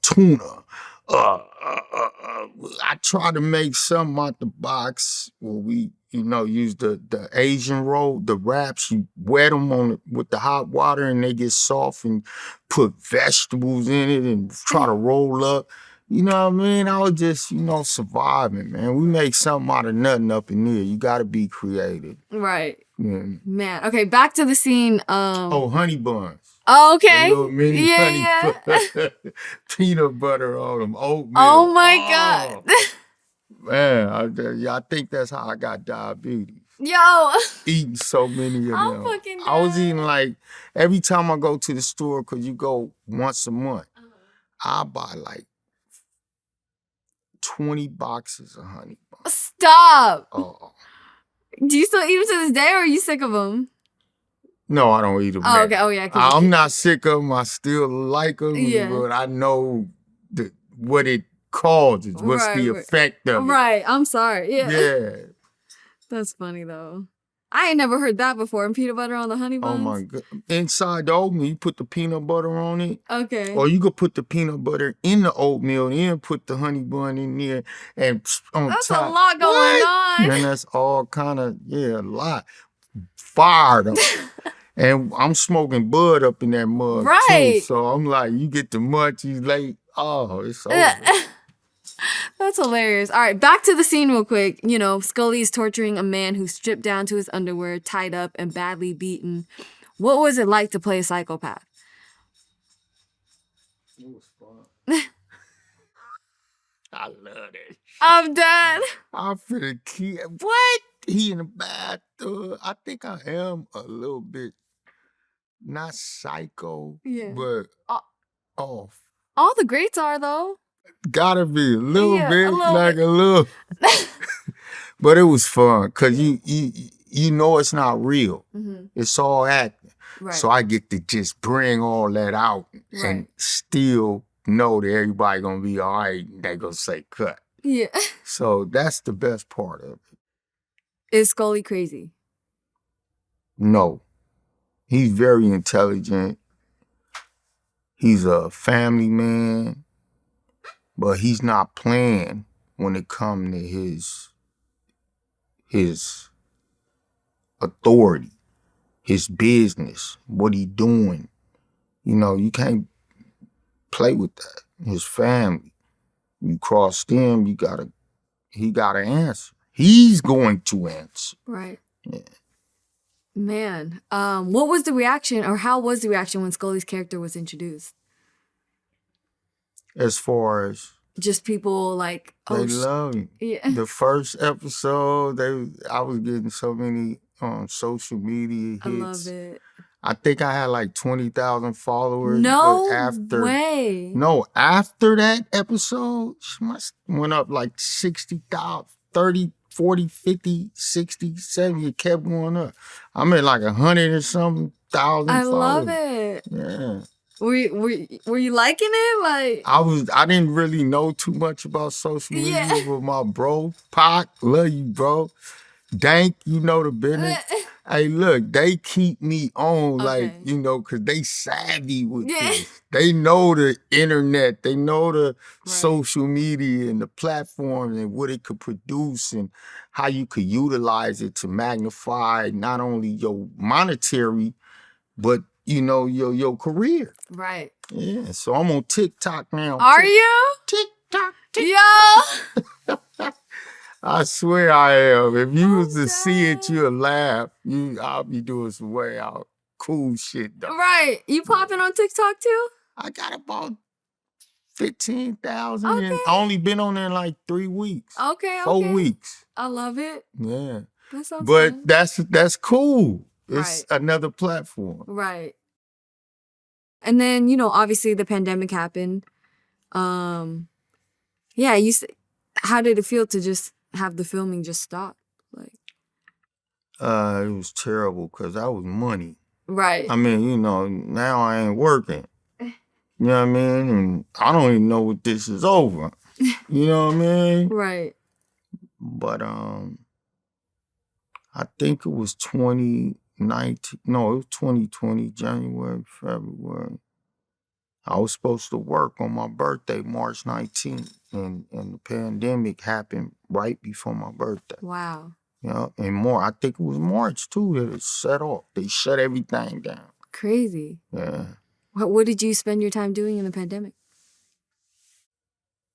tuna. I try to make something out the box where we, use the Asian roll, the wraps. You wet them with the hot water and they get soft, and put vegetables in it and try to roll up. You know what I mean? I was just, surviving, man. We make something out of nothing up in there. You got to be creative. Right. Yeah. Man. Okay, back to the scene. Honey buns. Oh, okay. The little mini honey buns. Peanut butter on them, oatmeal. Oh, my God. Man, I think that's how I got diabetes. Yo. Eating so many of them. I'm fucking dead. I was eating like, every time I go to the store, because you go once a month, I buy like 20 boxes of honey buns. Stop. Oh. Do you still eat them to this day, or are you sick of them? No, I don't eat them. Oh, okay. Oh, yeah. I'm not sick of them. I still like them, yeah. But I know what it causes. What's the effect of it? Right. I'm sorry. Yeah. Yeah. That's funny, though. I ain't never heard that before. And peanut butter on the honey buns? Oh, my God. Inside the oatmeal, you put the peanut butter on it. Okay. Or you could put the peanut butter in the oatmeal and then put the honey bun in there. And on that's top. A lot going on. And that's all kind of, a lot. Fired up. And I'm smoking bud up in that mug, too. So I'm like, you get the munchies late. Oh, it's over. That's hilarious. All right, back to the scene real quick. Scully is torturing a man who's stripped down to his underwear, tied up, and badly beaten. What was it like to play a psychopath? It was fun. I love that. I'm dead. I'm finna keep. What? He in the bathroom. I think I am a little bit not psycho, Yeah. but Uh, off. all the greats are though. Gotta be a little Yeah, a bit, little like bit. a little. But it was fun because you know it's not real. Mhm. It's all acting. Right. So I get to just bring all that out Right. and still know that everybody gonna be all right. And they gonna say cut. Yeah. So that's the best part of it. Is Scully crazy? No, he's very intelligent. He's a family man, but he's not playing when it comes to his authority, his business, what he doing. You know, you can't play with that. His family. You cross them, he gotta answer. He's going to answer. Right. Yeah. Man, what was the reaction, or how was the reaction when Scully's character was introduced? As far as Just people like, they love him. yeah. The first episode, I was getting so many social media hits. I love it. I think I had like 20,000 followers. No but after, way. No, after that episode, she must went up like 60,000, 30, 40, 50, 60, 70. It kept going up. I'm at like 100 or something thousand I followers. love it. Yeah. Were you liking it? Like, I didn't really know too much about social media, yeah. but my bro, Pac, love you, bro. Dank, you know the business. Hey, look, they keep me on, like, Okay. you know, because they savvy with Yeah. this. They know the internet. They know the Right. social media and the platforms and what it could produce and how you could utilize it to magnify not only your monetary, but, you know, your career. Right. Yeah, so I'm on TikTok now. Are you? TikTok. Yo. I swear I am. If you was to I'm see it, dead. you'll laugh. I'll be doing some way out cool shit though. Right. You popping on TikTok too? I got about 15,000 and Okay. I only been on there like 3 weeks. Okay. 4 weeks. I love it. Yeah. That sounds But fun. that's cool. It's Right. another platform. Right. And then, obviously the pandemic happened. Yeah, how did it feel to just have the filming just stop? Like, It was terrible because that was money. right. I mean, now I ain't working. You know what I mean? And I don't even know what this is over. You know what I mean? Right. But I think it was 2019. No, it was 2020, January, February. I was supposed to work on my birthday, March 19th, and the pandemic happened right before my birthday. Wow. And more. I think it was March too that it set off. They shut everything down. Crazy. Yeah. What did you spend your time doing in the pandemic?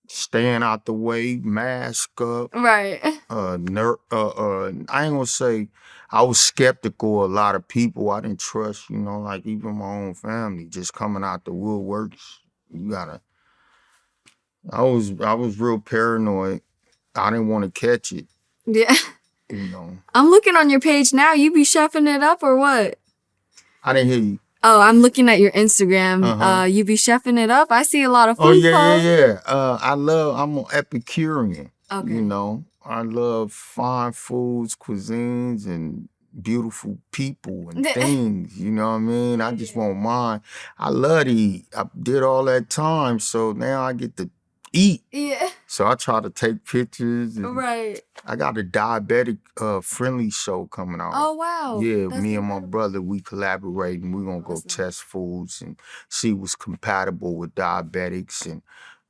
Staying out the way, mask up. Right. I ain't gonna say I was skeptical of a lot of people I didn't trust, like even my own family, just coming out the woodworks. I was real paranoid. I didn't want to catch it. Yeah. You I'm looking on your page now. You be chefing it up or what? I didn't hear you. Oh, I'm looking at your Instagram. Uh-huh. You be chefing it up. I see a lot of food. Oh yeah, posts. yeah. I'm an Epicurean. Okay. I love fine foods, cuisines, and beautiful people and things. You know what I mean? I just want mine. I love to eat. I did all that time, so now I get to eat. Yeah. So I try to take pictures. And Right. I got a diabetic friendly show coming out. Oh, wow. Yeah, That's me and my incredible. brother, we collaborating. We're gonna go That's nice. test foods and see what's compatible with diabetics and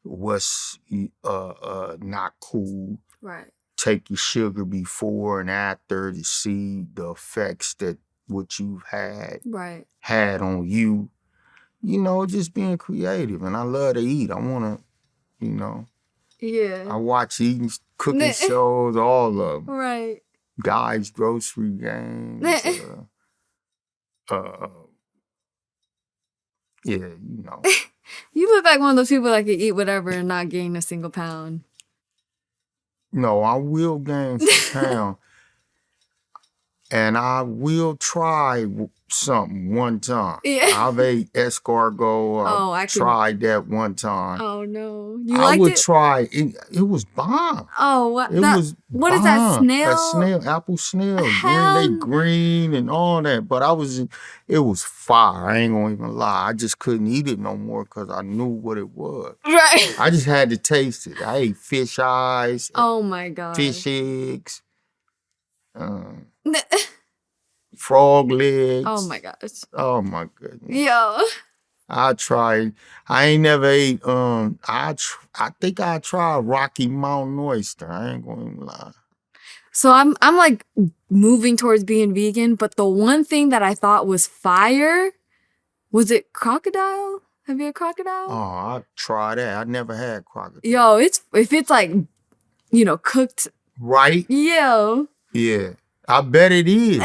what's not cool. Right. Take your sugar before and after to see the effects that what you've had on you. Just being creative. And I love to eat. I wanna, Yeah. I watch eating cooking shows, all of them. Right. Guys, grocery games. Yeah, You look like one of those people that can eat whatever and not gain a single pound. No, I will gain some pounds. And I will try something one time. Yeah. I've ate escargot. Oh, I I could. tried that one time. Oh no, you I liked would it? try it. It was bomb. Oh, what It that? was What is that bomb. snail? A snail, apple snail. Green, they Hell, green and all that. But it was fire. I ain't gonna even lie. I just couldn't eat it no more because I knew what it was. right? I just had to taste it. I ate fish eyes, Oh my god. fish eggs. Frog legs. Oh my gosh. Oh my goodness. Yo. I tried. I ain't never ate. I think I tried Rocky Mountain oyster. I ain't gonna even lie. So I'm like moving towards being vegan, but the one thing that I thought was fire was it crocodile? Have you had crocodile? Oh, I tried that. I never had crocodile. Yo, if it's like, cooked. Right? Yo. Yeah. I bet it is.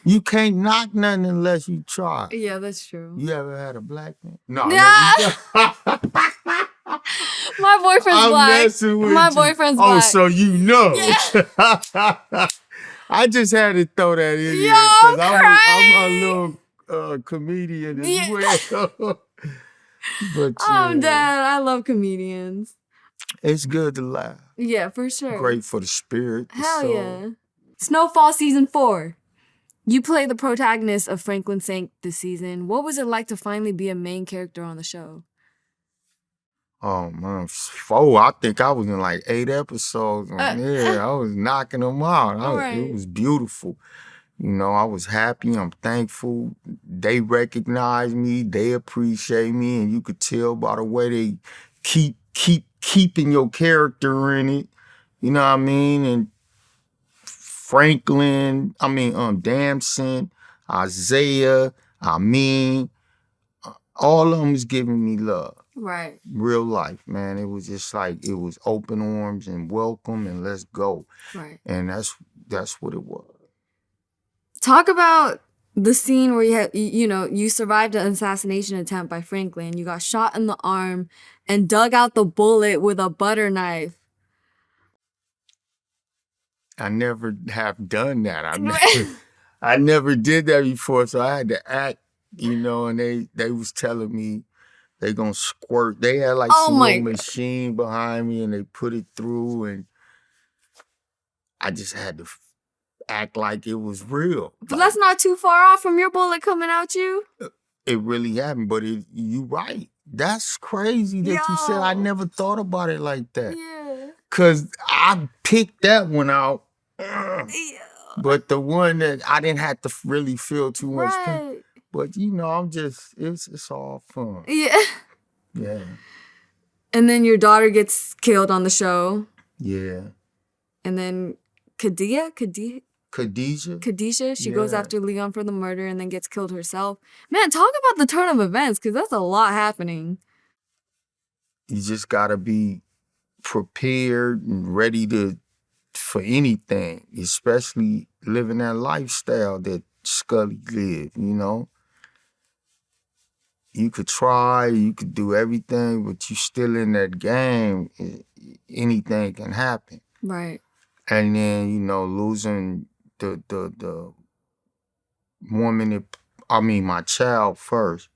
You can't knock nothing unless you try. Yeah, that's true. You ever had a black man? No. Nah. My boyfriend's I'm black. messing with My you. boyfriend's Oh, black. so you know. Yeah. I just had to throw that in Yo, there because I'm crying. a little comedian as Yeah. well. But I'm dead. I love comedians. it's good to laugh. Yeah, for sure. Great for the spirit. The Hell soul. yeah. Snowfall season 4. You play the protagonist of Franklin Sank this season. What was it like to finally be a main character on the show? Oh man, 4. I think I was in like 8 episodes. Yeah, I was knocking them out. Right. It was beautiful. I was happy. I'm thankful. They recognize me. They appreciate me, and you could tell by the way they keeping your character in it. You know what I mean? And Damson, Isaiah, all of them was giving me love. Right. Real life, man. It was just like it was open arms and welcome and let's go. Right. And that's what it was. Talk about the scene where you survived an assassination attempt by Franklin. You got shot in the arm and dug out the bullet with a butter knife. I never have done that. I never did that before, so I had to act, and they was telling me they gonna squirt. They had like some little machine behind me and they put it through and I just had to act like it was real. But that's not too far off from your bullet coming out you. It really happened, but you right. That's crazy that you said. I never thought about it like that. Yeah. Cause I picked that one out. Yeah. But the one that I didn't have to really feel too much pain. Right. But it's all fun. Yeah. Yeah. And then your daughter gets killed on the show. Yeah. And then Khadijah, she goes after Leon for the murder and then gets killed herself. Man, talk about the turn of events, because that's a lot happening. You just gotta be prepared and ready for anything, especially living that lifestyle that Scully lived, You could try, you could do everything, but you still in that game, anything can happen. Right. And then, losing the woman, my child first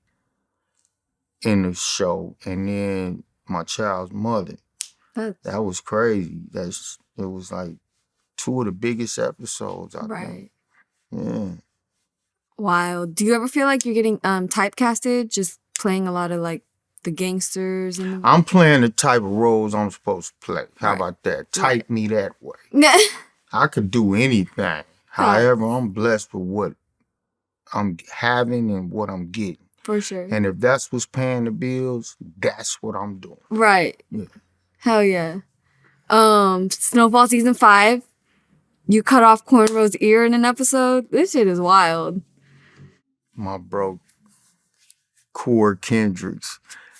in the show, and then my child's mother. That was crazy. It was like 2 of the biggest episodes, I think. Yeah. Wild. Do you ever feel like you're getting typecasted, just playing a lot of like the gangsters? I'm playing the type of roles I'm supposed to play. How about that? Type me that way. I could do anything. However, I'm blessed with what I'm having and what I'm getting. For sure. And if that's what's paying the bills, that's what I'm doing. Right. Yeah. Hell yeah. Snowfall season 5. You cut off Cornrow's ear in an episode. This shit is wild. My bro, Core Kendricks.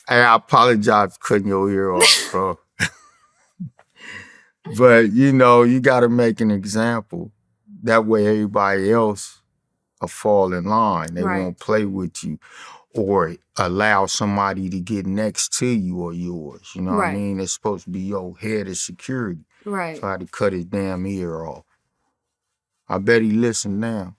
Hey, I apologize for cutting your ear off, bro. But, you got to make an example. That way everybody else will fall in line. They won't play with you or allow somebody to get next to you or yours. You know what I mean? It's supposed to be your head of security. Right. Tried to cut his damn ear off. I bet he listened now.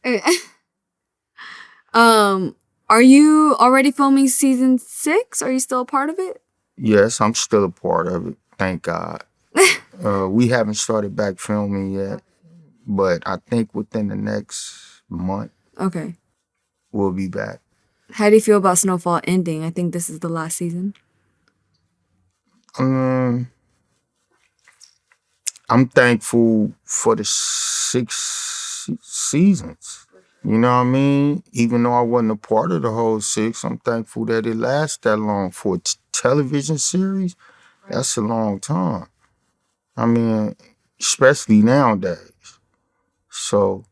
Are you already filming season 6? Are you still a part of it? Yes, I'm still a part of it. Thank God. We haven't started back filming yet, but I think within the next month, Okay. we'll be back. How do you feel about Snowfall ending? I think this is the last season. I'm thankful for the 6 seasons. You know what I mean? Even though I wasn't a part of the whole 6, I'm thankful that it lasted that long. For a television series, that's a long time. I mean, especially nowadays. So,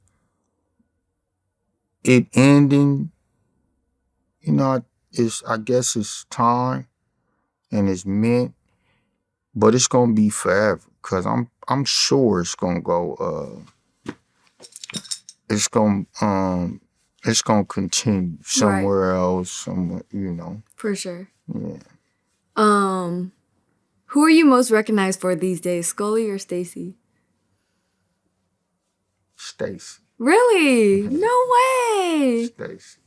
it ending, you know, I guess it's time and it's meant, but it's gonna be forever. Cause I'm sure it's gonna go it's gonna continue somewhere else, somewhere, you know. For sure. Yeah. Who are you most recognized for these days, Scully or Stacy? Stacy. Really? No way. Stacy.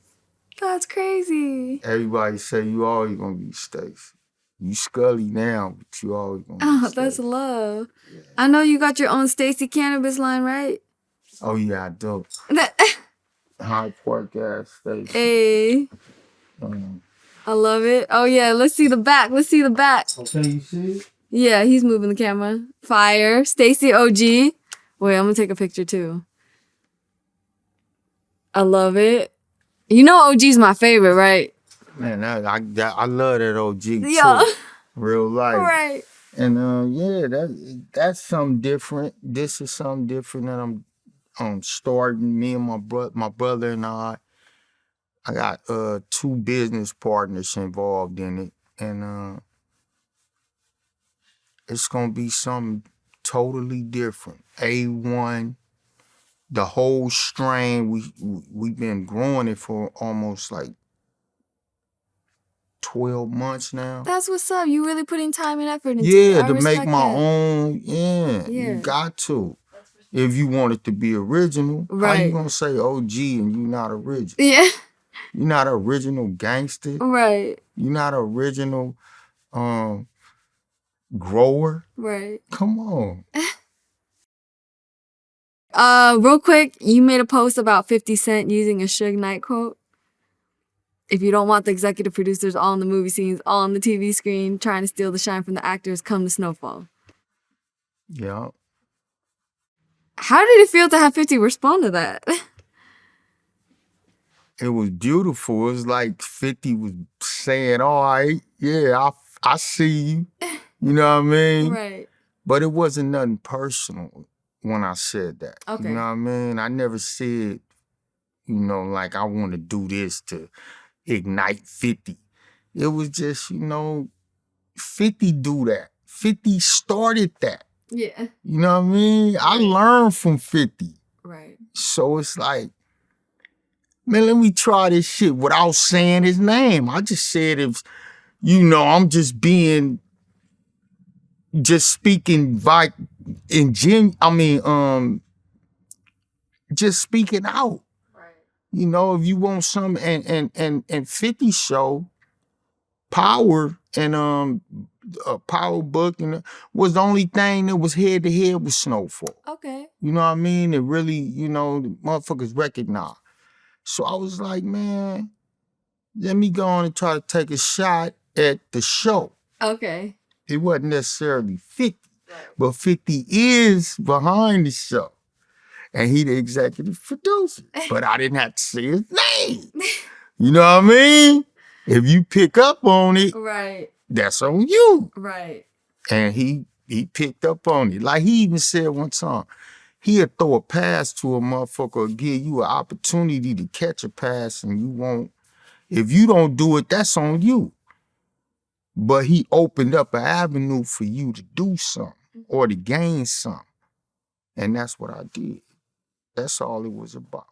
That's crazy. Everybody say you always gonna be Stacy. You Scully now, but you always gonna be Stacy. That's love. Yeah. I know you got your own Stacy cannabis line, right? Oh yeah, I do. High Park gas station. Hey. I love it. Oh yeah, let's see the back. Let's see the back. Okay, you see it? Yeah, he's moving the camera. Fire. Stacy OG. Wait, I'm gonna take a picture too. I love it. You know OG's my favorite, right? Man, I love that OG yeah. too. Real life. Right. And yeah, that's something different. This is something different that I'm starting. Me and my brother and I got 2 business partners involved in it, and it's gonna be something totally different. A1, the whole strain. We've been growing it for almost like 12 months now. That's what's up. You really putting time and effort into it. Yeah, to make my own. Yeah, you got to. If you want it to be original, how you gonna say OG and you not original? Yeah. You're not an original gangster. Right. You're not an original grower. Right. Come on. Real quick, you made a post about 50 Cent using a Suge Knight quote. If you don't want the executive producers all in the movie scenes, all on the TV screen, trying to steal the shine from the actors, come to Snowfall. Yeah. How did it feel to have 50 respond to that? It was beautiful. It was like 50 was saying, all right, yeah, I see you. You know what I mean? Right. But it wasn't nothing personal when I said that. Okay. You know what I mean? I never said, you know, like I want to do this to ignite 50. It was just, 50 do that. 50 started that. Yeah. You know what I mean? I learned from 50. Right. So it's like, man, let me try this shit without saying his name. I just said if, I'm just speaking just speaking out. Right. If you want some and 50 show Power and Power Book and was the only thing that was head to head with Snowfall. Okay. You know what I mean? It really, the motherfuckers recognized. So I was like, man, let me go on and try to take a shot at the show. Okay. It wasn't necessarily 50, but 50 is behind the show. And he the executive producer. But I didn't have to say his name. You know what I mean? If you pick up on it, right, that's on you. Right. And he picked up on it. Like he even said one time, he'd throw a pass to a motherfucker or give you an opportunity to catch a pass and you won't. If you don't do it, that's on you. But he opened up an avenue for you to do something or to gain something. And that's what I did. That's all it was about.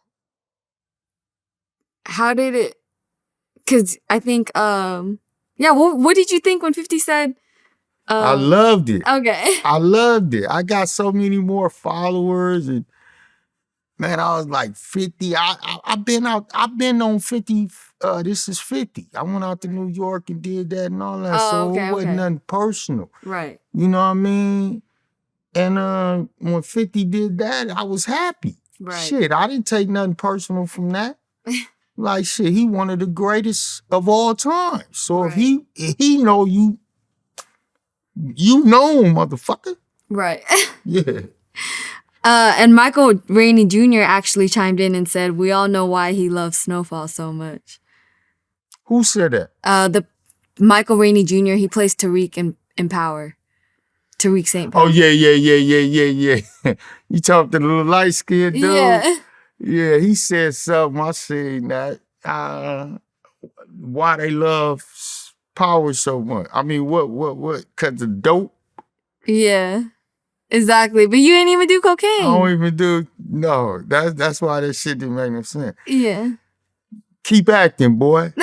How did it, because I think, what did you think when 50 said, I loved it. Okay. I loved it. I got so many more followers, and man, I was like 50. I've been on 50. This is 50. I went out to New York and did that and all that. So okay, it wasn't nothing personal. Right. You know what I mean? And when 50 did that, I was happy. Right. Shit, I didn't take nothing personal from that. Like shit, he one of the greatest of all time. So if he know you, you know him, motherfucker. Right. Yeah. And Michael Rainey Jr. actually chimed in and said, "We all know why he loves Snowfall so much." Who said that? The Michael Rainey Jr. He plays Tariq in Power. Tariq St. Paul. Oh yeah. You talked to the little light skinned dude. Yeah. Yeah, he said something. I seen that. Why they love Power so much? I mean, what? Cause the dope. Yeah. Exactly. But you didn't even do cocaine. I don't even do. No, that's why that shit didn't make no sense. Yeah. Keep acting, boy.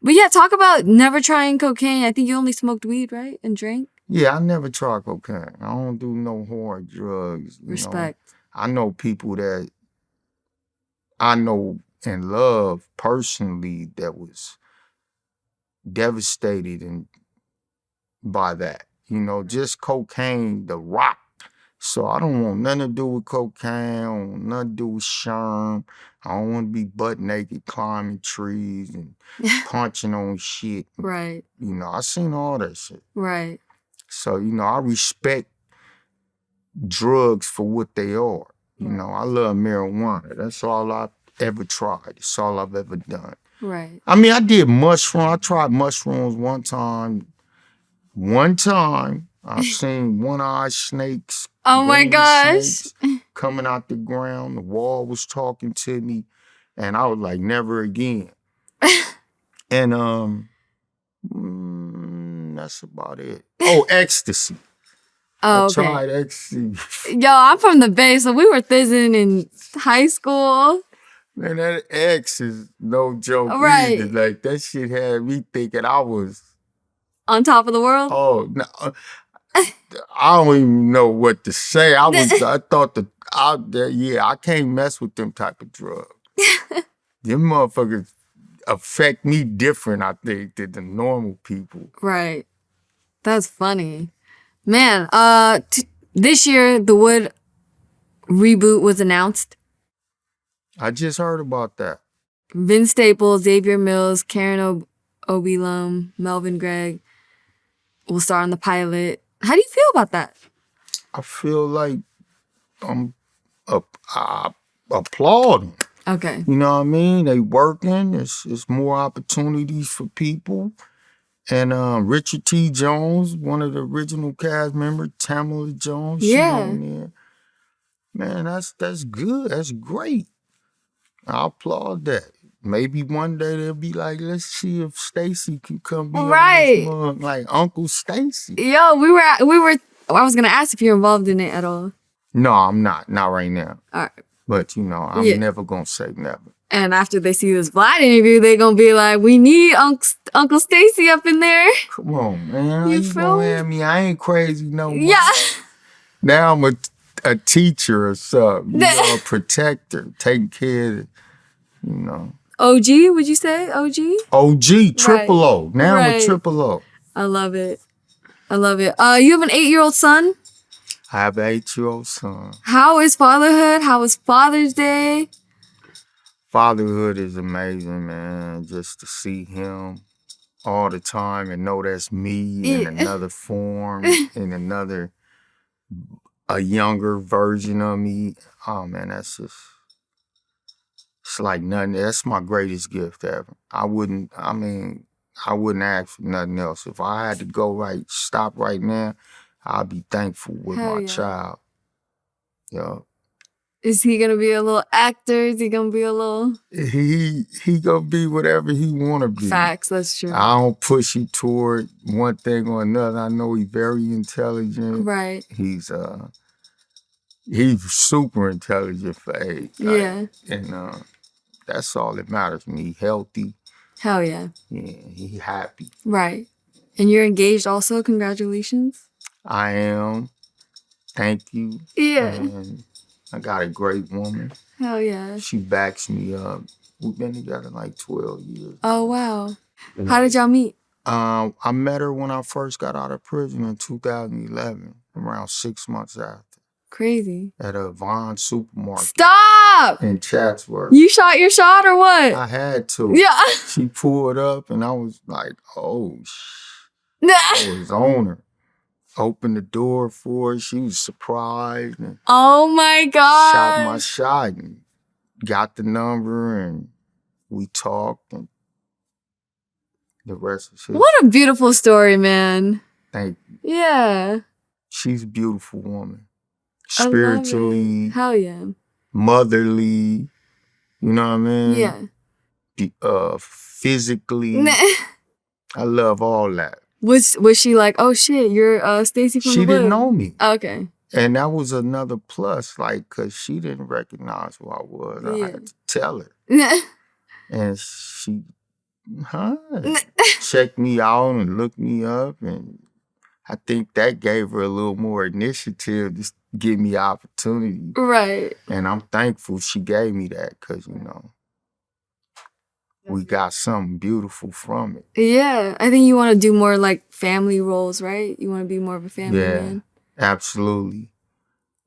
But yeah, talk about never trying cocaine. I think you only smoked weed, right? And drank? Yeah, I never tried cocaine. I don't do no hard drugs. Respect. I know people that I know and love personally that was devastated by that. Just cocaine, the rock. So I don't want nothing to do with cocaine. I don't want nothing to do with sherm. I don't want to be butt naked climbing trees and punching on shit. Right. I seen all that shit. Right. So, I respect drugs for what they are. I love marijuana. That's all I've ever tried. It's all I've ever done. Right. I mean, I did mushroom. I tried mushrooms one time. I seen one-eyed snakes. Oh my gosh. Snakes coming out the ground. The wall was talking to me. And I was like, never again. And that's about it. Oh, ecstasy. Oh, I okay. tried ecstasy. Yo, I'm from the Bay, so we were thizzing in high school. Man, that X is no joke Right. either. Like, that shit had me thinking I was on top of the world. Oh, no. I don't even know what to say. I thought I can't mess with them type of drugs. Them motherfuckers affect me different, I think, than the normal people. Right. That's funny. Man, this year the Wood reboot was announced. I just heard about that. Vince Staples, Xavier Mills, Karen Obilum, Melvin Gregg will star in the pilot. How do you feel about that? I feel like I applaud them. Okay. You know what I mean? They working. It's more opportunities for people. And Richard T. Jones, one of the original cast members, Tamala Jones, she on there. Man, that's good. That's great. I applaud that. Maybe one day they'll be like, let's see if Stacy can come be on this mug, like Uncle Stacy. Yo, we were. I was gonna ask if you're involved in it at all. No, I'm not. Not right now. All right. But I'm never gonna say never. And after they see this Vlad interview, they're gonna be like, we need Uncle Stacy up in there. Come on, man. You gonna have me? I ain't crazy no more. Yeah. Now I'm a teacher or something. A protector, taking care of, OG, would you say? OG? OG, triple O. Now I'm a triple O. I love it. You have an 8-year-old son? I have an 8-year-old son. How is fatherhood? How was Father's Day? Fatherhood is amazing, man. Just to see him all the time and know that's me in another form, in a younger version of me. Oh, man, it's like nothing. That's my greatest gift ever. I wouldn't ask for nothing else. If I had to stop right now, I'd be thankful with my child. Yeah. Is he gonna be a little actor? Is he gonna be a little? He gonna be whatever he wanna be. Facts, that's true. I don't push him toward one thing or another. I know he's very intelligent. Right. He's super intelligent for age. Yeah. And that's all that matters to me. Healthy. Hell yeah. Yeah, he happy. Right. And you're engaged also? Congratulations. I am. Thank you. Yeah. And I got a great woman. Hell yeah. She backs me up. We've been together like 12 years. Oh, wow. How did y'all meet? I met her when I first got out of prison in 2011, around 6 months after, Crazy. at a Vons supermarket Stop! in Chatsworth. You shot your shot or what? I had to. Yeah. She pulled up and I was like, oh, I was on her. Opened the door for her. She was surprised and Oh my god. shot my shot and got the number and we talked and the rest is history. What a beautiful story, man. Thank you. Yeah. She's a beautiful woman. I love it. Spiritually, Hell yeah. motherly, you know what I mean? Yeah. Physically. I love all that. Was she like, oh shit, you're Stacy from the She didn't Wood? know me. Okay. And that was another plus, like, cause she didn't recognize who I was. I had to tell her. And she, checked me out and looked me up. And I think that gave her a little more initiative to give me opportunity. Right. And I'm thankful she gave me that, cause, you know, we got something beautiful from it. Yeah. I think you want to do more like family roles, right? You want to be more of a family man. Absolutely.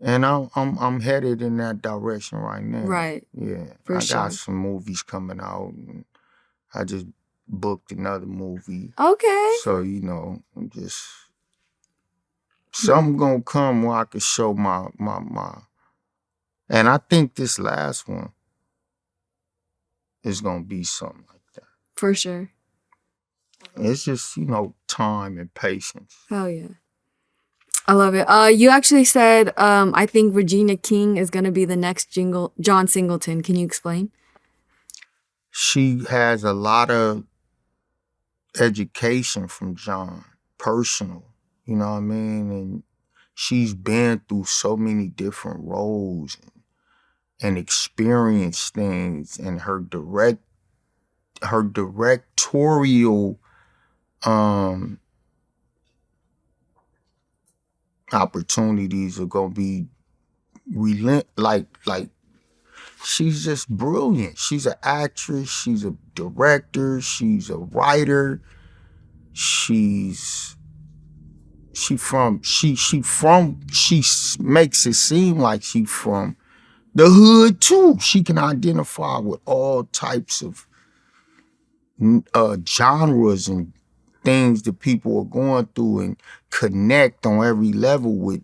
And I'm headed in that direction right now. Right. Yeah. For I got sure. some movies coming out and I just booked another movie. Okay. So, you know, I'm just something gonna come where I can show my and I think this last one is gonna be something like that. For sure. It's just, you know, time and patience. Hell yeah. I love it. You actually said, I think Regina King is going to be the next John Singleton. Can you explain? She has a lot of education from John, personal, you know what I mean? And she's been through so many different roles and experienced things, and her directorial opportunities are gonna be like she's just brilliant. She's an actress, she's a director, she's a writer, she makes it seem like she from the hood too. She can identify with all types of genres and things that people are going through and connect on every level with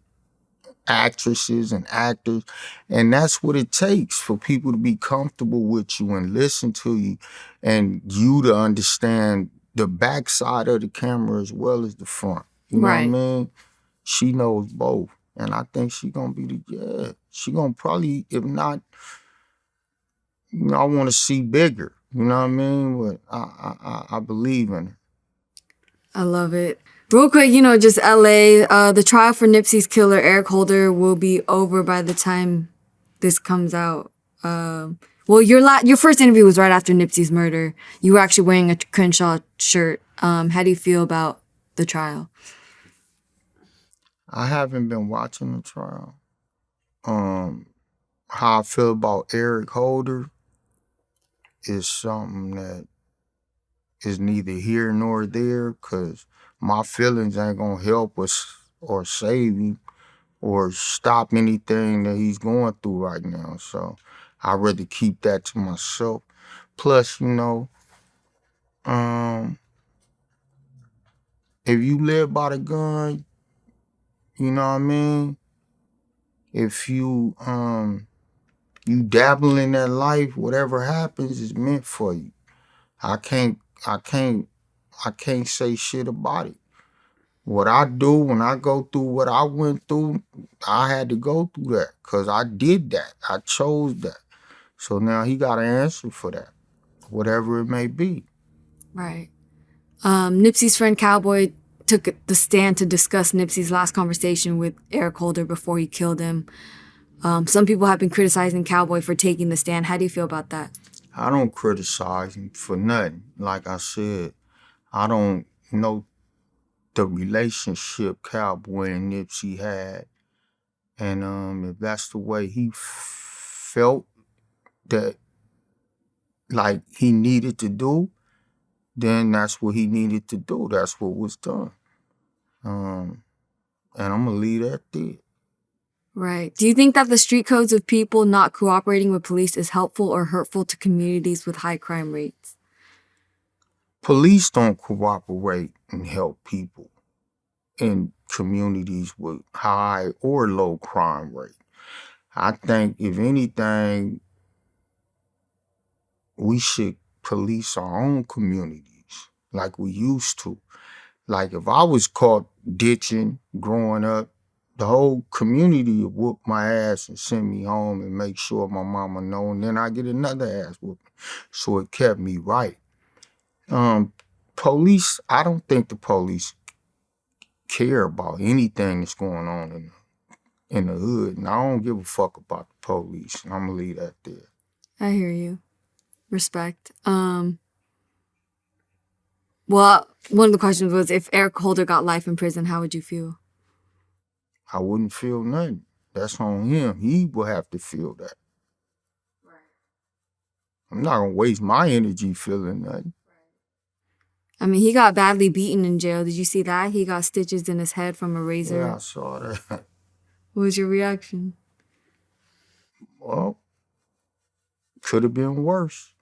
actresses and actors. And that's what it takes for people to be comfortable with you and listen to you and you to understand the backside of the camera as well as the front. You know what I mean? She knows both. And I think she gonna be she gonna probably, if not, you know, I want to see bigger. You know what I mean? But I believe in her. I love it. Real quick, you know, just LA, the trial for Nipsey's killer, Eric Holder, will be over by the time this comes out. Well, your first interview was right after Nipsey's murder. You were actually wearing a Crenshaw shirt. How do you feel about the trial? I haven't been watching the trial. How I feel about Eric Holder is something that is neither here nor there, because my feelings ain't gonna help us or save him or stop anything that he's going through right now. So I'd rather keep that to myself. Plus, you know, if you live by the gun, you know what I mean? If you you dabble in that life, whatever happens is meant for you. I can't say shit about it. What I do when I go through what I went through, I had to go through that because I did that. I chose that. So now he got to answer for that, whatever it may be. Right. Nipsey's friend Cowboy took the stand to discuss Nipsey's last conversation with Eric Holder before he killed him. Some people have been criticizing Cowboy for taking the stand. How do you feel about that? I don't criticize him for nothing. Like I said, I don't know the relationship Cowboy and Nipsey had. And if that's the way he felt that like he needed to do, then that's what he needed to do. That's what was done. And I'm gonna leave that there. Right. Do you think that the street codes of people not cooperating with police is helpful or hurtful to communities with high crime rates? Police don't cooperate and help people in communities with high or low crime rate. I think if anything, we should police our own communities like we used to. Like if I was caught ditching growing up, the whole community would whoop my ass and send me home and make sure my mama know, and then I get another ass whooping. So it kept me right. Police, I don't think the police care about anything that's going on in the hood, and I don't give a fuck about the police. And I'm gonna leave that there. I hear you. Respect. Well, one of the questions was if Eric Holder got life in prison, how would you feel? I wouldn't feel nothing. That's on him. He will have to feel that. Right. I'm not gonna waste my energy feeling nothing. I mean, he got badly beaten in jail. Did you see that? He got stitches in his head from a razor. Yeah, I saw that. What was your reaction? Well, could have been worse.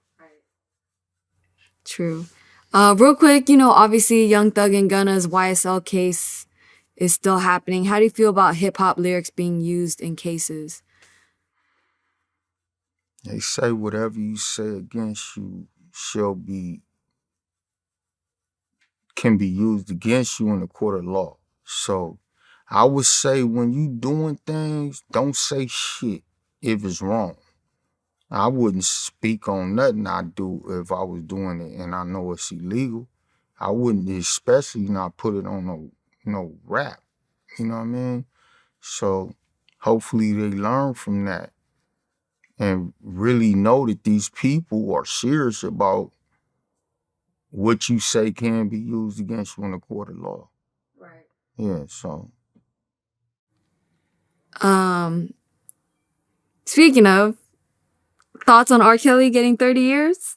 True. Real quick, obviously Young Thug and Gunna's YSL case is still happening. How do you feel about hip-hop lyrics being used in cases? They say whatever you say against you can be used against you in the court of law. So I would say when you doing things, don't say shit if it's wrong. I wouldn't speak on nothing I do if I was doing it and I know it's illegal. I wouldn't especially not put it on no rap. You know what I mean? So hopefully they learn from that and really know that these people are serious about what you say can be used against you in the court of law. Right. Yeah, so. Speaking of, thoughts on R. Kelly getting 30 years?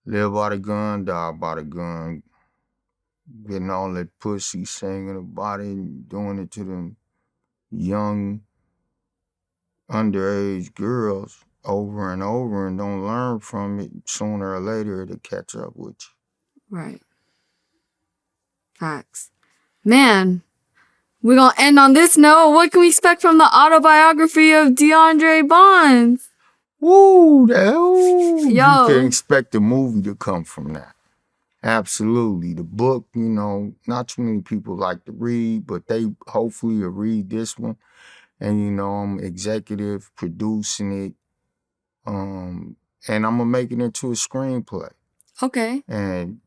Live by the gun, die by the gun. Getting all that pussy, singing about it, and doing it to them young, underage girls over and over and don't learn from it, sooner or later it'll catch up with you. Right. Facts. Man, we're going to end on this note. What can we expect from the autobiography of DeAndre Bonds? Woo! You Yo. can expect a movie to come from that. Absolutely. The book, not too many people like to read, but they hopefully will read this one. And, I'm executive producing it. And I'm going to make it into a screenplay. Okay. And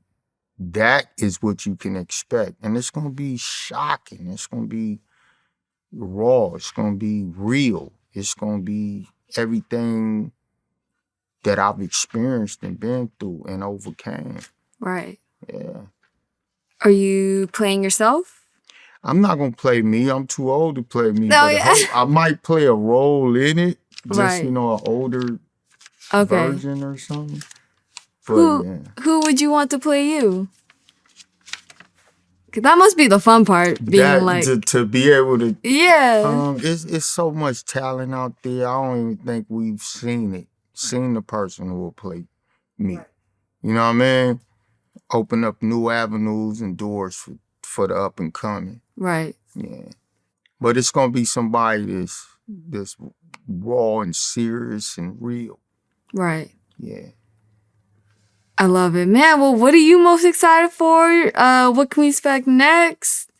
that is what you can expect. And it's going to be shocking. It's going to be raw. It's going to be real. It's going to be everything that I've experienced and been through and overcame. Right. Yeah. Are you playing yourself? I'm not going to play me. I'm too old to play me. No, but yeah. I might play a role in it. Just, right. an older version or something. But, who would you want to play you? Cause that must be the fun part, being to be able to. Yeah. It's so much talent out there. I don't even think we've seen the person who will play me. Right. You know what I mean? Open up new avenues and doors for the up and coming. Right. Yeah. But it's gonna be somebody that's raw and serious and real. Right. Yeah. I love it. Man, well, what are you most excited for? What can we expect next?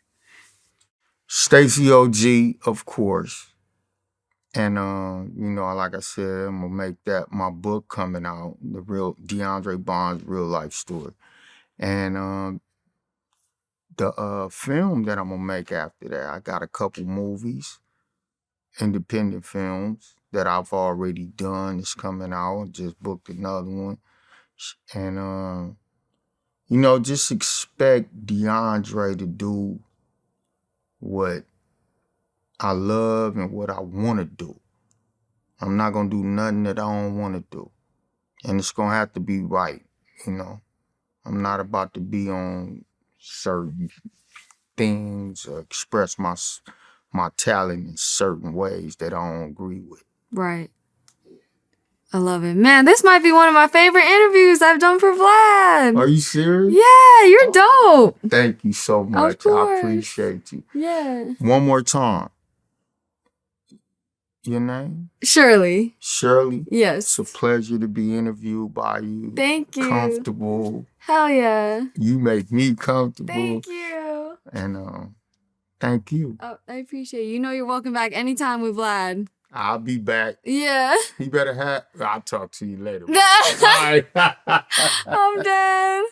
Stacy OG, of course. And, like I said, I'm going to make that my book coming out, the real DeAndre Bonds real life story. And the film that I'm going to make after that, I got a couple movies, independent films that I've already done. It's coming out. Just booked another one. And You know, just expect DeAndre to do what I love and what I want to do. I'm not going to do nothing that I don't want to do. And it's going to have to be right, you know. I'm not about to be on certain things or express my talent in certain ways that I don't agree with. Right. I love it. Man, this might be one of my favorite interviews I've done for Vlad. Are you serious? Yeah, you're dope. Thank you so much. Of course. I appreciate you. Yeah. One more time. Your name? Shirley. Shirley? Yes. It's a pleasure to be interviewed by you. Thank you. Comfortable. Hell yeah. You make me comfortable. Thank you. And thank you. Oh, I appreciate you. You know you're welcome back anytime with Vlad. I'll be back. Yeah. He better have... I'll talk to you later. Bye. I'm dead.